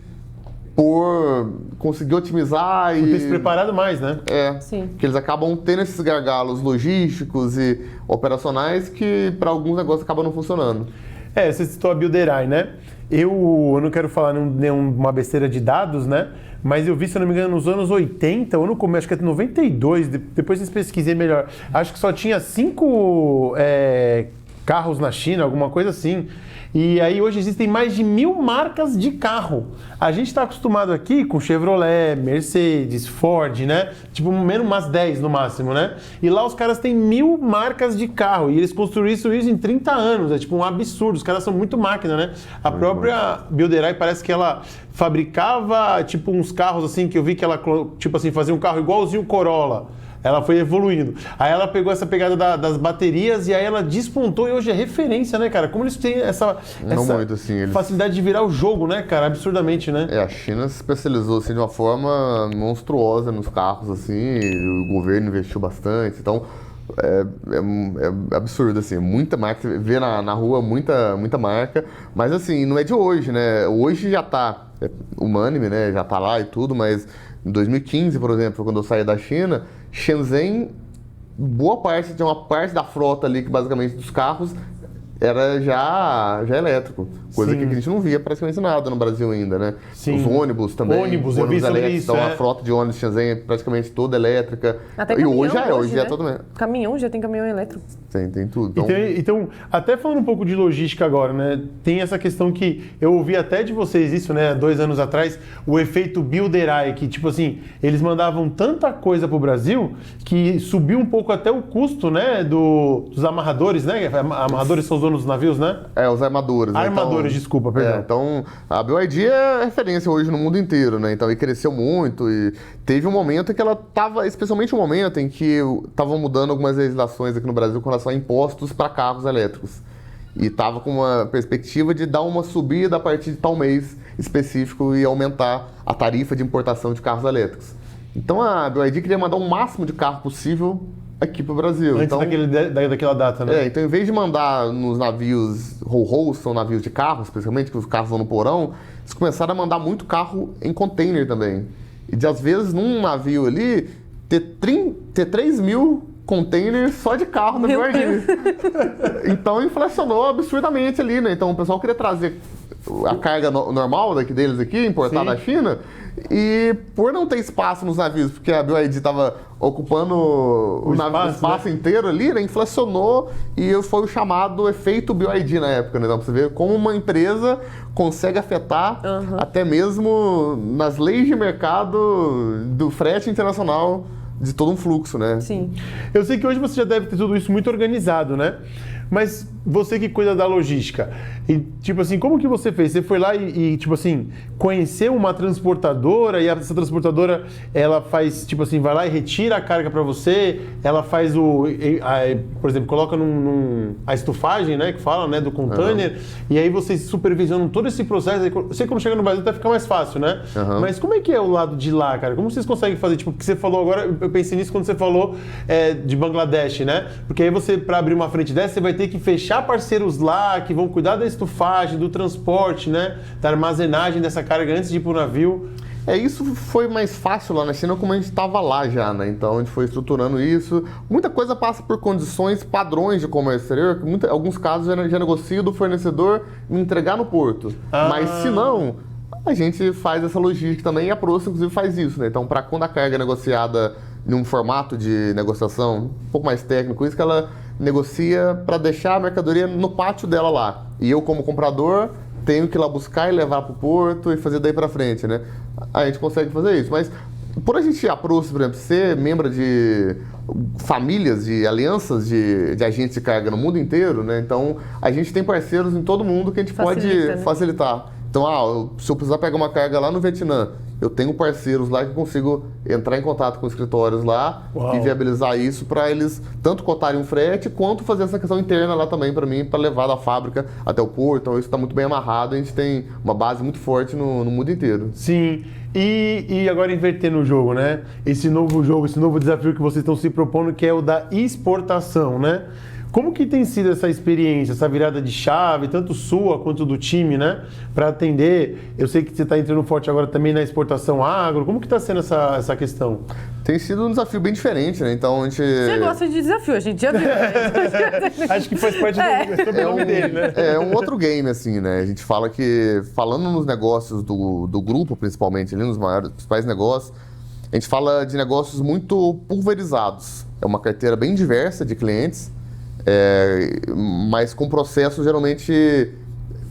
Por conseguir otimizar Por e... ter se preparado mais, né? Sim. Que eles acabam tendo esses gargalos logísticos e operacionais que para alguns negócios acabam não funcionando. Você citou a Builderai, né? Eu não quero falar nenhuma besteira de dados, né? Mas eu vi, se eu não me engano, nos anos 80, ou no começo, acho que é 92, depois vocês pesquisem melhor. Acho que só tinha 5 carros na China, alguma coisa assim. E aí hoje existem mais de 1000 marcas de carro. A gente está acostumado aqui com Chevrolet, Mercedes, Ford, né? Tipo, menos umas 10 no máximo, né? E lá os caras têm 1000 marcas de carro. E eles construíram isso em 30 anos. É tipo um absurdo. Os caras são muito máquina, né? A própria Builderai parece que ela fabricava, tipo, uns carros assim, que eu vi que ela, tipo assim, fazia um carro igualzinho o Corolla. Ela foi evoluindo. Aí ela pegou essa pegada das baterias e aí ela despontou e hoje é referência, né, cara? Como eles têm essa muito, assim, facilidade de virar o jogo, né, cara? Absurdamente, né? A China se especializou assim, de uma forma monstruosa nos carros, assim, e o governo investiu bastante, então é absurdo, assim, muita marca, você vê na rua muita marca, mas assim, não é de hoje, né? Hoje já tá unânime, né? Já tá lá e tudo, mas em 2015, por exemplo, quando eu saí da China, Shenzhen, boa parte, tinha uma parte da frota ali, que basicamente dos carros, era já elétrico. Coisa Sim. que a gente não via praticamente nada no Brasil ainda, né? Sim. Os ônibus também. Ônibus, eu vi sobre elétricos, isso, então a é. frota de ônibus de Shenzhen é praticamente toda elétrica. Até E caminhão hoje né? é totalmente. Caminhão, já tem caminhão elétrico. Tem tudo. Então, Então, até falando um pouco de logística agora, né? Tem essa questão que eu ouvi até de vocês isso, né? 2 anos atrás, o efeito Builderai, que tipo assim, eles mandavam tanta coisa pro Brasil que subiu um pouco até o custo, né? Dos amarradores, né? Amarradores são os donos dos navios, né? os armadores. né? Armadores, desculpa, perdão. Então, a BYD é referência hoje no mundo inteiro, né? Então, e cresceu muito e teve um momento que ela estava, especialmente um momento em que estavam mudando algumas legislações aqui no Brasil com relação a impostos para carros elétricos. E estava com uma perspectiva de dar uma subida a partir de tal mês específico e aumentar a tarifa de importação de carros elétricos. Então, a BYD queria mandar o máximo de carro possível aqui para o Brasil. Antes Então, daquela data, né? então em vez de mandar nos navios ro-ros, são navios de carro, especialmente, que os carros vão no porão, eles começaram a mandar muito carro em container também. E de, às vezes, num navio ali, ter 3.000 containers só de carro da Meu BYD. Então, inflacionou absurdamente ali, né? Então, o pessoal queria trazer a carga normal deles aqui, importar Sim. da China, e por não ter espaço nos navios, porque a BYD estava ocupando o espaço né? inteiro ali, né? Inflacionou e foi o chamado efeito BYD na época, né? Então, pra você ver como uma empresa consegue afetar até mesmo nas leis de mercado do frete internacional de todo um fluxo, né? Sim. Eu sei que hoje você já deve ter tudo isso muito organizado, né? Mas você que cuida da logística, e tipo assim, como que você fez? Você foi lá tipo assim, conheceu uma transportadora e essa transportadora, ela faz, tipo assim, vai lá e retira a carga para você, ela faz por exemplo, coloca a estufagem, né, que fala, né, do container, e aí vocês supervisionam todo esse processo. Eu sei que quando chega no Brasil até fica mais fácil, né? Mas como é que é o lado de lá, cara? Como vocês conseguem fazer? Tipo, porque você falou agora, eu pensei nisso quando você falou de Bangladesh, né? Porque aí você, para abrir uma frente dessa, você vai ter que fechar parceiros lá que vão cuidar da estufagem, do transporte, né? Da armazenagem dessa carga antes de ir pro navio. Isso foi mais fácil lá na China, como a gente estava lá já, né? Então a gente foi estruturando isso. Muita coisa passa por condições padrões de comércio exterior, que alguns casos já negocia do fornecedor me entregar no porto. Mas se não, a gente faz essa logística também e a Prosa, inclusive, faz isso, né? Então, para quando a carga é negociada num formato de negociação um pouco mais técnico, isso que ela negocia para deixar a mercadoria no pátio dela lá. E eu, como comprador, tenho que ir lá buscar e levar para o porto e fazer daí para frente, né? A gente consegue fazer isso, mas por a gente, a Prosa, por exemplo, ser membro de famílias, de alianças de agentes de carga no mundo inteiro, né? Então, a gente tem parceiros em todo mundo que a gente Facilita, pode né? facilitar. Então, se eu precisar pegar uma carga lá no Vietnã, eu tenho parceiros lá que eu consigo entrar em contato com escritórios lá Uau. e viabilizar isso para eles tanto cotarem um frete quanto fazer essa questão interna lá também para mim, para levar da fábrica até o porto. Então, isso está muito bem amarrado. A gente tem uma base muito forte no mundo inteiro. Sim. E agora invertendo o jogo, né? Esse novo jogo, esse novo desafio que vocês estão se propondo, que é o da exportação, né? Como que tem sido essa experiência, essa virada de chave, tanto sua quanto do time, né? Para atender, eu sei que você está entrando forte agora também na exportação agro. Como que está sendo essa questão? Tem sido um desafio bem diferente, né? Então, a gente... Você gosta de desafio, a gente já viu. Acho que faz parte do sobrenome dele, né? É um outro game, assim, né? A gente fala que, falando nos negócios do grupo, principalmente, ali nos principais negócios, a gente fala de negócios muito pulverizados. É uma carteira bem diversa de clientes, mas com processos geralmente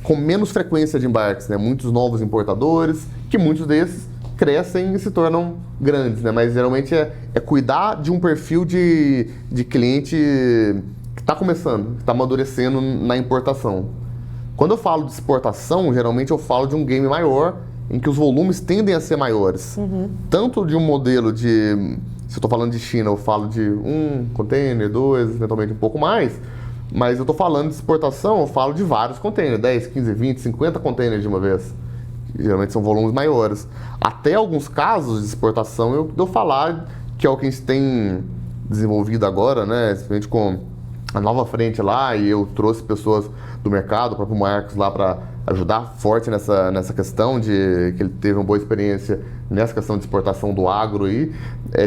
com menos frequência de embarques, né? Muitos novos importadores, que muitos desses crescem e se tornam grandes, né? Mas geralmente é cuidar de um perfil de cliente que está começando, que está amadurecendo na importação. Quando eu falo de exportação, geralmente eu falo de um game maior, em que os volumes tendem a ser maiores. Tanto de um modelo de... Se eu estou falando de China, eu falo de 1 container, 2, eventualmente um pouco mais. Mas eu estou falando de exportação, eu falo de vários containers, 10, 15, 20, 50 containers de uma vez. Geralmente são volumes maiores. Até alguns casos de exportação eu dou falar, que é o que a gente tem desenvolvido agora, né? Simplesmente com a nova frente lá, e eu trouxe pessoas do mercado, o próprio Marcos lá para ajudar forte nessa questão de que ele teve uma boa experiência nessa questão de exportação do agro aí,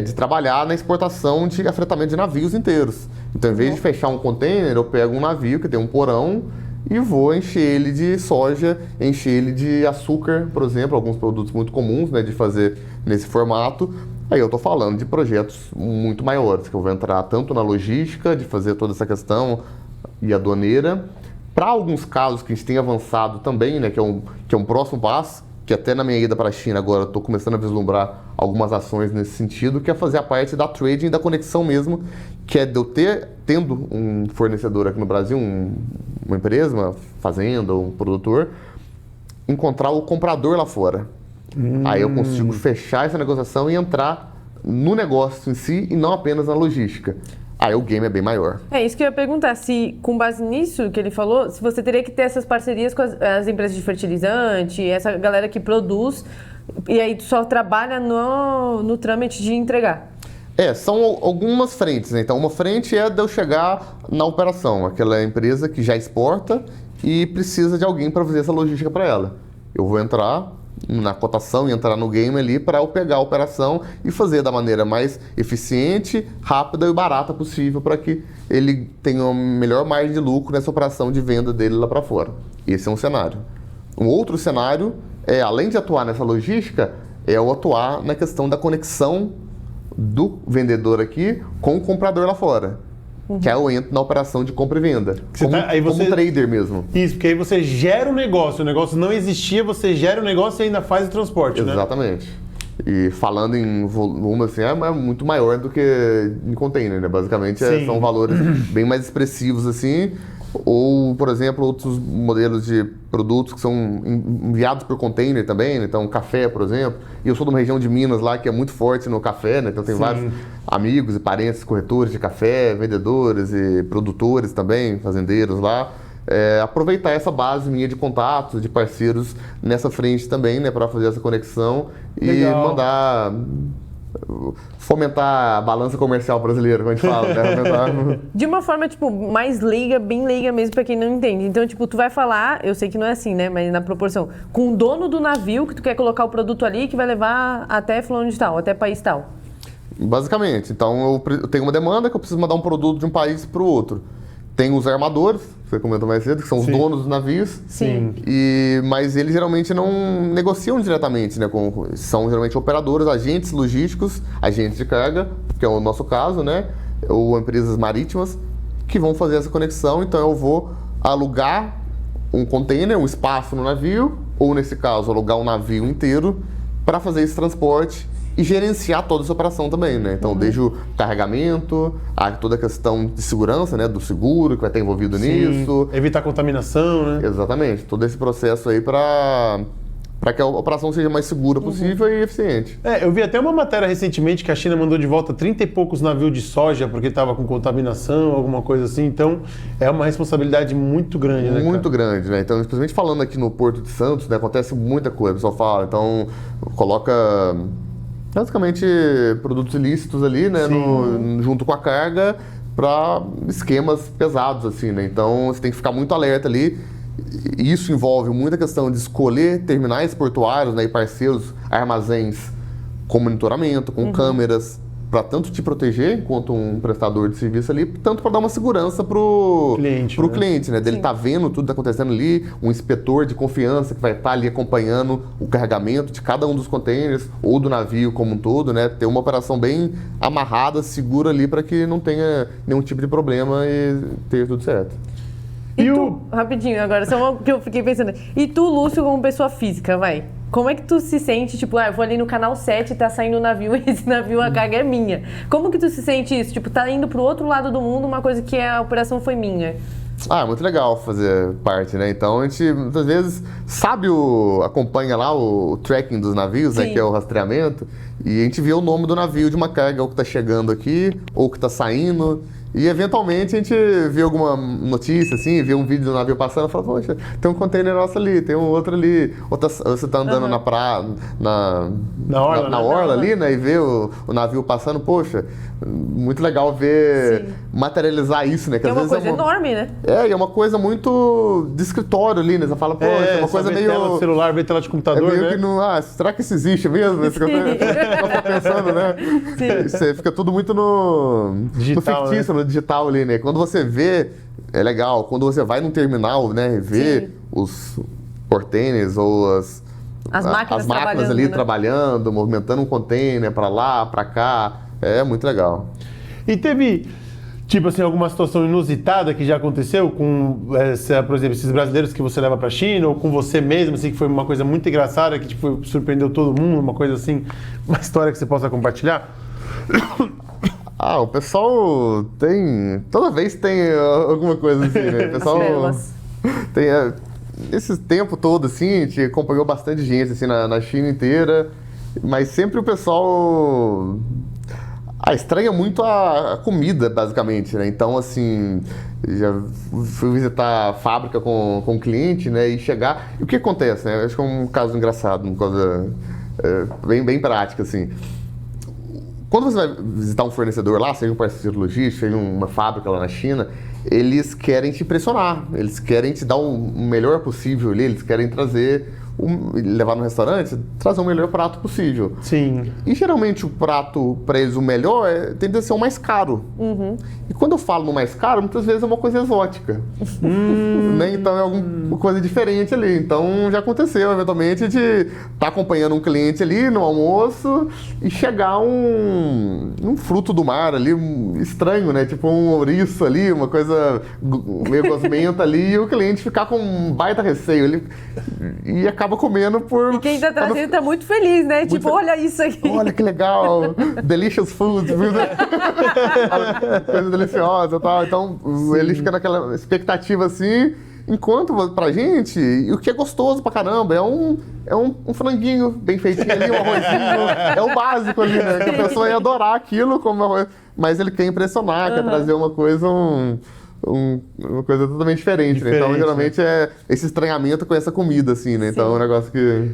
de trabalhar na exportação de afretamento de navios inteiros. Então, em vez de fechar um container, eu pego um navio que tem um porão e vou encher ele de soja, encher ele de açúcar, por exemplo, alguns produtos muito comuns, né, de fazer nesse formato. Aí eu estou falando de projetos muito maiores, que eu vou entrar tanto na logística, de fazer toda essa questão e aduaneira. Para alguns casos que a gente tem avançado também, né, que é um próximo passo, que até na minha ida para a China agora estou começando a vislumbrar algumas ações nesse sentido, que é fazer a parte da trading, da conexão mesmo, que é de eu tendo um fornecedor aqui no Brasil, uma empresa, uma fazenda, um produtor, encontrar o comprador lá fora. Aí eu consigo fechar essa negociação e entrar no negócio em si e não apenas na logística. Aí o game é bem maior. É isso que eu ia perguntar, se com base nisso que ele falou, se você teria que ter essas parcerias com as empresas de fertilizante, essa galera que produz, e aí tu só trabalha no trâmite de entregar. São algumas frentes, né? Então, uma frente é de eu chegar na operação, aquela empresa que já exporta e precisa de alguém para fazer essa logística para ela. Eu vou entrar na cotação e entrar no game ali para eu pegar a operação e fazer da maneira mais eficiente, rápida e barata possível para que ele tenha uma melhor margem de lucro nessa operação de venda dele lá para fora. Esse é um cenário. Um outro cenário além de atuar nessa logística, é eu atuar na questão da conexão do vendedor aqui com o comprador lá fora. Que aí eu entro na operação de compra e venda. Como um trader mesmo. Isso, porque aí você gera um negócio. O negócio não existia, você gera o negócio e ainda faz o transporte, né? Exatamente. E falando em volume, assim, é muito maior do que em container, né? Basicamente, são valores bem mais expressivos, assim. Ou, por exemplo, outros modelos de produtos que são enviados por container também, né? Então, café, por exemplo. E eu sou de uma região de Minas lá que é muito forte no café, né? Então, tem vários amigos e parentes, corretores de café, vendedores e produtores também, fazendeiros lá. Aproveitar essa base minha de contatos, de parceiros nessa frente também, né? Para fazer essa conexão e mandar... fomentar a balança comercial brasileira, como a gente fala, né? De uma forma, tipo, mais leiga, bem leiga mesmo, pra quem não entende. Então, tipo, tu vai falar, eu sei que não é assim, né? Mas na proporção, com o dono do navio, que tu quer colocar o produto ali, que vai levar até fulano de tal, até país tal. Basicamente. Então, eu tenho uma demanda que eu preciso mandar um produto de um país para o outro. Tem os armadores, você comentou mais cedo, que são os donos dos navios. Sim. Mas eles geralmente não negociam diretamente, né? São geralmente operadores, agentes logísticos, agentes de carga, que é o nosso caso, né? Ou empresas marítimas, que vão fazer essa conexão. Então eu vou alugar um container, um espaço no navio, ou nesse caso, alugar um navio inteiro para fazer esse transporte e gerenciar toda essa operação também, né? Então, desde o carregamento, toda a questão de segurança, né? Do seguro que vai estar envolvido nisso. Evitar contaminação, né? Exatamente. Todo esse processo aí para que a operação seja mais segura possível e eficiente. Eu vi até uma matéria recentemente que a China mandou de volta 30 e poucos navios de soja porque estava com contaminação, alguma coisa assim. Então, é uma responsabilidade muito grande, né, Muito cara? grande, né? Então, principalmente falando aqui no Porto de Santos, né? Acontece muita coisa, o pessoal fala. Então, coloca basicamente produtos ilícitos ali, né? Junto com a carga para esquemas pesados, assim, né? Então, você tem que ficar muito alerta ali. Isso envolve muita questão de escolher terminais portuários, né, e parceiros, armazéns com monitoramento, com câmeras, para tanto te proteger enquanto um prestador de serviço ali, tanto para dar uma segurança pro cliente, né? Dele tá vendo tudo que tá acontecendo ali, um inspetor de confiança que vai estar ali acompanhando o carregamento de cada um dos containers ou do navio como um todo, né? Ter uma operação bem amarrada, segura ali para que não tenha nenhum tipo de problema e ter tudo certo. E tu, rapidinho agora, só uma que eu fiquei pensando. E tu, Lúcio, como pessoa física, vai? Como é que tu se sente, tipo, eu vou ali no canal 7 e tá saindo um navio e esse navio, a carga é minha. Como que tu se sente isso? Tipo, tá indo pro outro lado do mundo uma coisa que a operação foi minha. É muito legal fazer parte, né? Então a gente muitas vezes acompanha lá o tracking dos navios, né? Que é o rastreamento, e a gente vê o nome do navio de uma carga, ou que tá chegando aqui, ou que tá saindo. E eventualmente a gente vê alguma notícia, assim, vê um vídeo do navio passando e fala, poxa, tem um container nosso ali, tem um outro ali. Ou você tá andando na praia, na orla ali, né? E vê o navio passando, poxa, muito legal ver materializar isso, né? Que é uma coisa enorme, né? E é uma coisa muito de escritório ali, né? Você fala, poxa, é uma coisa meio... tela de celular, vê tela de computador, meio né? que não... será que isso existe mesmo? Você fica pensando, né? Sim. Você fica tudo muito no Digital, fictício, no digital ali, né? Quando você vê, é legal. Quando você vai num terminal, né? Vê os portainers ou as máquinas ali trabalhando, movimentando um container para lá, para cá. É muito legal. E teve, tipo assim, alguma situação inusitada que já aconteceu com, por exemplo, esses brasileiros que você leva para a China, ou com você mesmo, assim, que foi uma coisa muito engraçada, que tipo, surpreendeu todo mundo, uma coisa assim, uma história que você possa compartilhar? O pessoal tem... Toda vez tem alguma coisa assim, né? O pessoal tem... Esse tempo todo, assim, a gente acompanhou bastante gente, assim, na China inteira, mas sempre o pessoal... estranha muito a comida, basicamente, né? Então, assim, já fui visitar a fábrica com um cliente, né? E chegar... E o que acontece, né? Acho que é um caso engraçado, uma coisa bem prática, assim. Quando você vai visitar um fornecedor lá, seja um parceiro logístico, seja uma fábrica lá na China, eles querem te impressionar, eles querem te dar o melhor possível ali, eles querem levar no restaurante, trazer o melhor prato possível. Sim. E geralmente o prato, para eles, o melhor, tende a ser o mais caro. E quando eu falo no mais caro, muitas vezes é uma coisa exótica. Né? Então é alguma coisa diferente ali. Então já aconteceu, eventualmente, de estar acompanhando um cliente ali no almoço e chegar um fruto do mar ali, estranho, né? Tipo um ouriço ali, uma coisa meio gosmenta ali, e o cliente ficar com um baita receio ali. E acaba comendo por... E quem tá trazendo tá muito feliz, né? Tipo, olha isso aqui. Olha que legal, delicious food, coisa deliciosa e tal. Então, ele fica naquela expectativa assim, enquanto pra gente, o que é gostoso pra caramba, é um franguinho bem feitinho ali, um arrozinho, é o básico ali, né? Que a pessoa ia adorar aquilo como arroz, mas ele quer impressionar, quer trazer uma coisa... uma coisa totalmente diferente, né? Então, geralmente é esse estranhamento com essa comida, assim, né? Então, é um negócio que...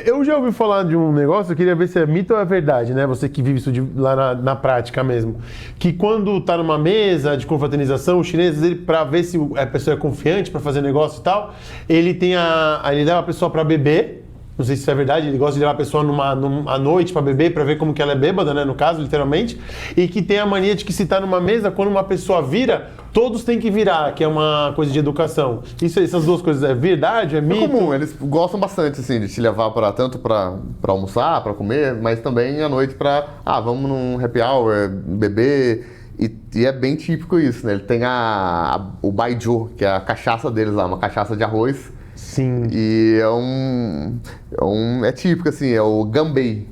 Eu já ouvi falar de um negócio, eu queria ver se é mito ou é verdade, né? Você que vive isso lá na prática mesmo. Que quando tá numa mesa de confraternização, os chineses, pra ver se a pessoa é confiante pra fazer negócio e tal, ele leva a pessoa pra beber. Não sei se isso é verdade, ele gosta de levar a pessoa à noite pra beber, pra ver como que ela é bêbada, né, no caso, literalmente, e que tem a mania de que se tá numa mesa, quando uma pessoa vira, todos têm que virar, que é uma coisa de educação. Essas duas coisas é verdade, é mito? É comum, eles gostam bastante, assim, de te levar tanto pra almoçar, pra comer, mas também à noite pra, vamos num happy hour, beber, e é bem típico isso, né, ele tem o baijiu, que é a cachaça deles lá, uma cachaça de arroz. Sim. E é típico, assim, é o ganbei.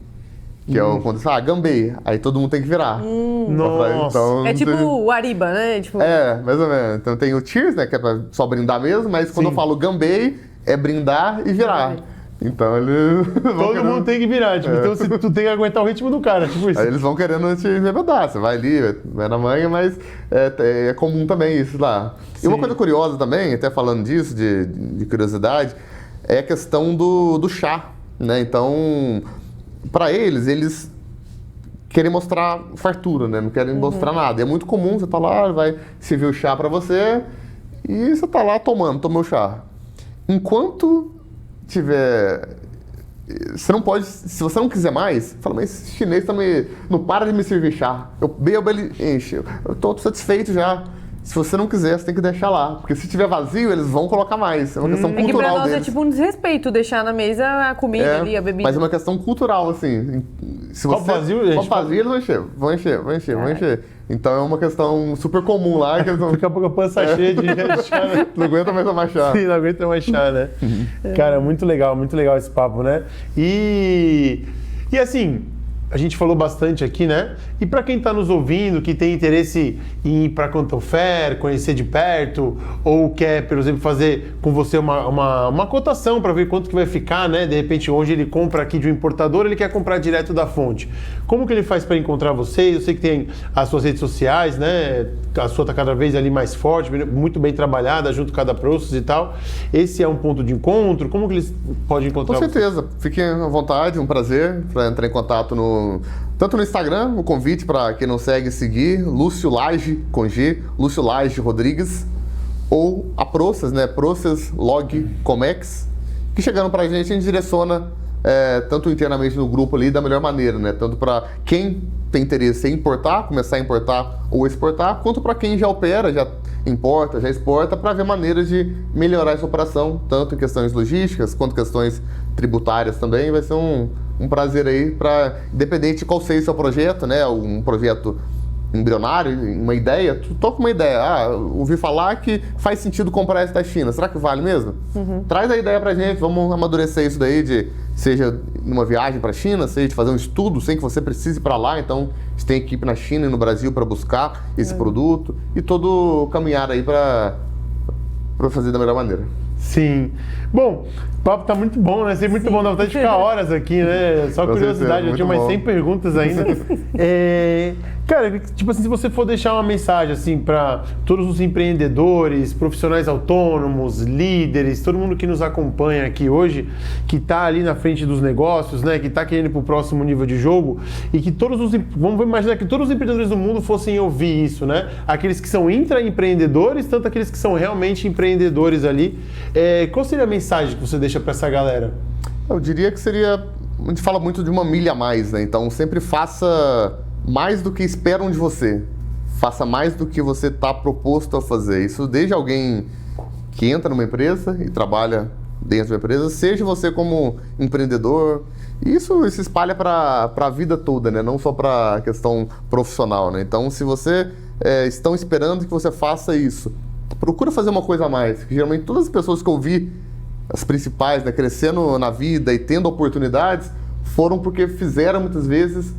que é quando você fala, gambei, aí todo mundo tem que virar. Nossa. Então, É tipo o Ariba, né? Tipo, mais ou menos. Então tem o cheers, né, que é pra só brindar mesmo, mas quando Sim. eu falo gambei, é brindar e virar. Então eles vão Todo querendo- mundo tem que virar, tipo, então se tu tem que aguentar o ritmo do cara, tipo isso. Aí eles vão querendo te embebedar. Você vai ali, vai na manhã, mas é comum também isso lá. E uma Sim. coisa curiosa também, até falando disso, de curiosidade, é a questão do chá, né? Então, para eles querem mostrar fartura, né? Não querem mostrar nada. E é muito comum, você tá lá, vai servir o chá para você e você tá lá tomou o chá. Enquanto tiver... Você não pode, se você não quiser mais, fala, mas esse chinês não para de me servir chá. Eu bebo, ele enche. Eu tô satisfeito já. Se você não quiser, você tem que deixar lá. Porque se tiver vazio, eles vão colocar mais. É uma questão é que pra cultural nós deles. é tipo um desrespeito deixar na mesa a comida ali, a bebida. Mas é uma questão cultural, assim. Se Copo você, vazio, gente, copo vazio, eles vão encher. Então é uma questão super comum lá. Que eles não, Daqui a pouco a pança cheia de chá, né? não aguenta mais tomar chá. Sim, não aguenta mais chá, né? Cara, muito legal esse papo, né? E assim, a gente falou bastante aqui, né? E para quem está nos ouvindo, que tem interesse em ir para Canton Fair, conhecer de perto, ou quer, por exemplo, fazer com você uma cotação para ver quanto que vai ficar, né? De repente, hoje ele compra aqui de um importador, ele quer comprar direto da fonte. Como que ele faz para encontrar vocês? Eu sei que tem as suas redes sociais, né? A sua está cada vez ali mais forte, muito bem trabalhada, junto com a da Process e tal. Esse é um ponto de encontro? Como que eles podem encontrar Com certeza. Fiquem à vontade, um prazer para entrar em contato tanto no Instagram, o convite para quem não segue seguir, Lúcio Lage, com G, Lúcio Lage Rodrigues, ou a Process, né? Process Log Comex, que chegando para a gente direciona tanto internamente no grupo ali da melhor maneira, né? Tanto para quem tem interesse em importar, começar a importar ou exportar, quanto para quem já opera, já importa, já exporta, para ver maneiras de melhorar essa operação, tanto em questões logísticas quanto questões tributárias também. Vai ser um prazer aí para, independente de qual seja o seu projeto, né? Um projeto embrionário, uma ideia, tu toca uma ideia. Ouvi falar que faz sentido comprar isso da China. Será que vale mesmo? Traz a ideia pra gente, vamos amadurecer isso daí, seja numa viagem pra China, seja de fazer um estudo sem que você precise ir pra lá. Então, você tem equipe na China e no Brasil para buscar esse produto e todo caminhar aí para fazer da melhor maneira. Sim. Bom, o papo tá muito bom, né? Sempre muito bom, dá vontade de ficar horas aqui, né? Só Com curiosidade, certeza, eu tinha muito mais bom. 100 perguntas ainda. Cara, tipo assim, se você for deixar uma mensagem, assim, para todos os empreendedores, profissionais autônomos, líderes, todo mundo que nos acompanha aqui hoje, que tá ali na frente dos negócios, né? Que tá querendo ir pro próximo nível de jogo e que vamos imaginar que todos os empreendedores do mundo fossem ouvir isso, né? Aqueles que são intraempreendedores, tanto aqueles que são realmente empreendedores ali. Qual seria a mensagem que você deixa para essa galera? Eu diria que seria... A gente fala muito de uma milha a mais, né? Então, sempre faça mais do que esperam de você. Faça mais do que você está proposto a fazer. Isso desde alguém que entra numa empresa e trabalha dentro de uma empresa, seja você como empreendedor. Isso se espalha para a vida toda, né? Não só para a questão profissional, né? Então, se você estão esperando que você faça isso, procura fazer uma coisa a mais. Que geralmente todas as pessoas que eu vi, as principais, né, crescendo na vida e tendo oportunidades, foram porque fizeram muitas vezes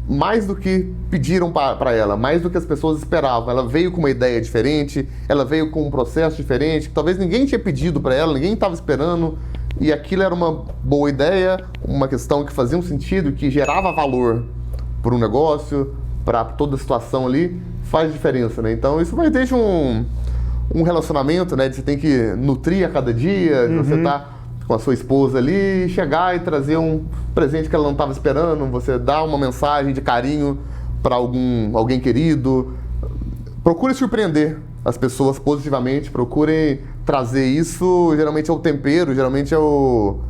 mais do que pediram para ela, mais do que as pessoas esperavam. Ela veio com uma ideia diferente, ela veio com um processo diferente, que talvez ninguém tinha pedido para ela, ninguém estava esperando, e aquilo era uma boa ideia, uma questão que fazia um sentido, que gerava valor para um negócio, para toda a situação ali, faz diferença, né? Então isso vai desde um relacionamento, né? De você tem que nutrir a cada dia, de você tá com a sua esposa ali, chegar e trazer um presente que ela não estava esperando, você dá uma mensagem de carinho para alguém querido. Procure surpreender as pessoas positivamente, procurem trazer isso, geralmente é o tempero, geralmente é o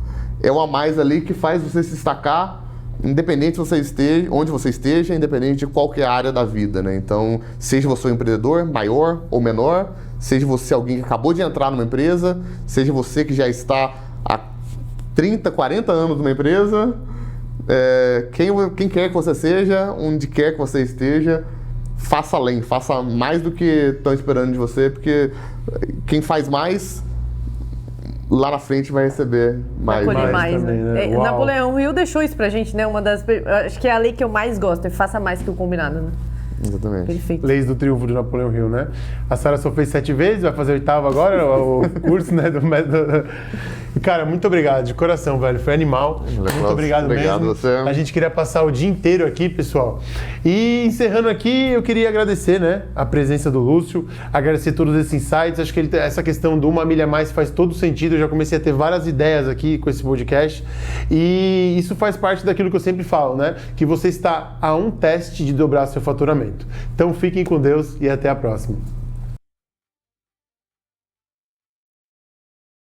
a mais ali que faz você se destacar, independente onde você esteja, independente de qualquer área da vida, né? Então, seja você um empreendedor maior ou menor, seja você alguém que acabou de entrar numa empresa, seja você que já está há 30, 40 anos numa empresa, quem quer que você seja, onde quer que você esteja, faça além, faça mais do que estão esperando de você, porque quem faz mais lá na frente vai receber mais. Colher mais, também, né? né? Uau. Napoleão Hill deixou isso pra gente, né? Acho que é a lei que eu mais gosto, é faça mais que o combinado, né? Exatamente. Perfeito. Leis do Triunfo de Napoleão Hill, né? A Sara só fez 7 vezes, vai fazer 8ª agora, o curso, né? Do método. Cara, muito obrigado, de coração, velho. Foi animal. Muito obrigado mesmo. Você. A gente queria passar o dia inteiro aqui, pessoal. E encerrando aqui, eu queria agradecer, né? A presença do Lúcio, agradecer todos esses insights. Acho que essa questão do 1 milha a mais faz todo sentido. Eu já comecei a ter várias ideias aqui com esse podcast. E isso faz parte daquilo que eu sempre falo, né? Que você está a um teste de dobrar seu faturamento. Então fiquem com Deus e até a próxima.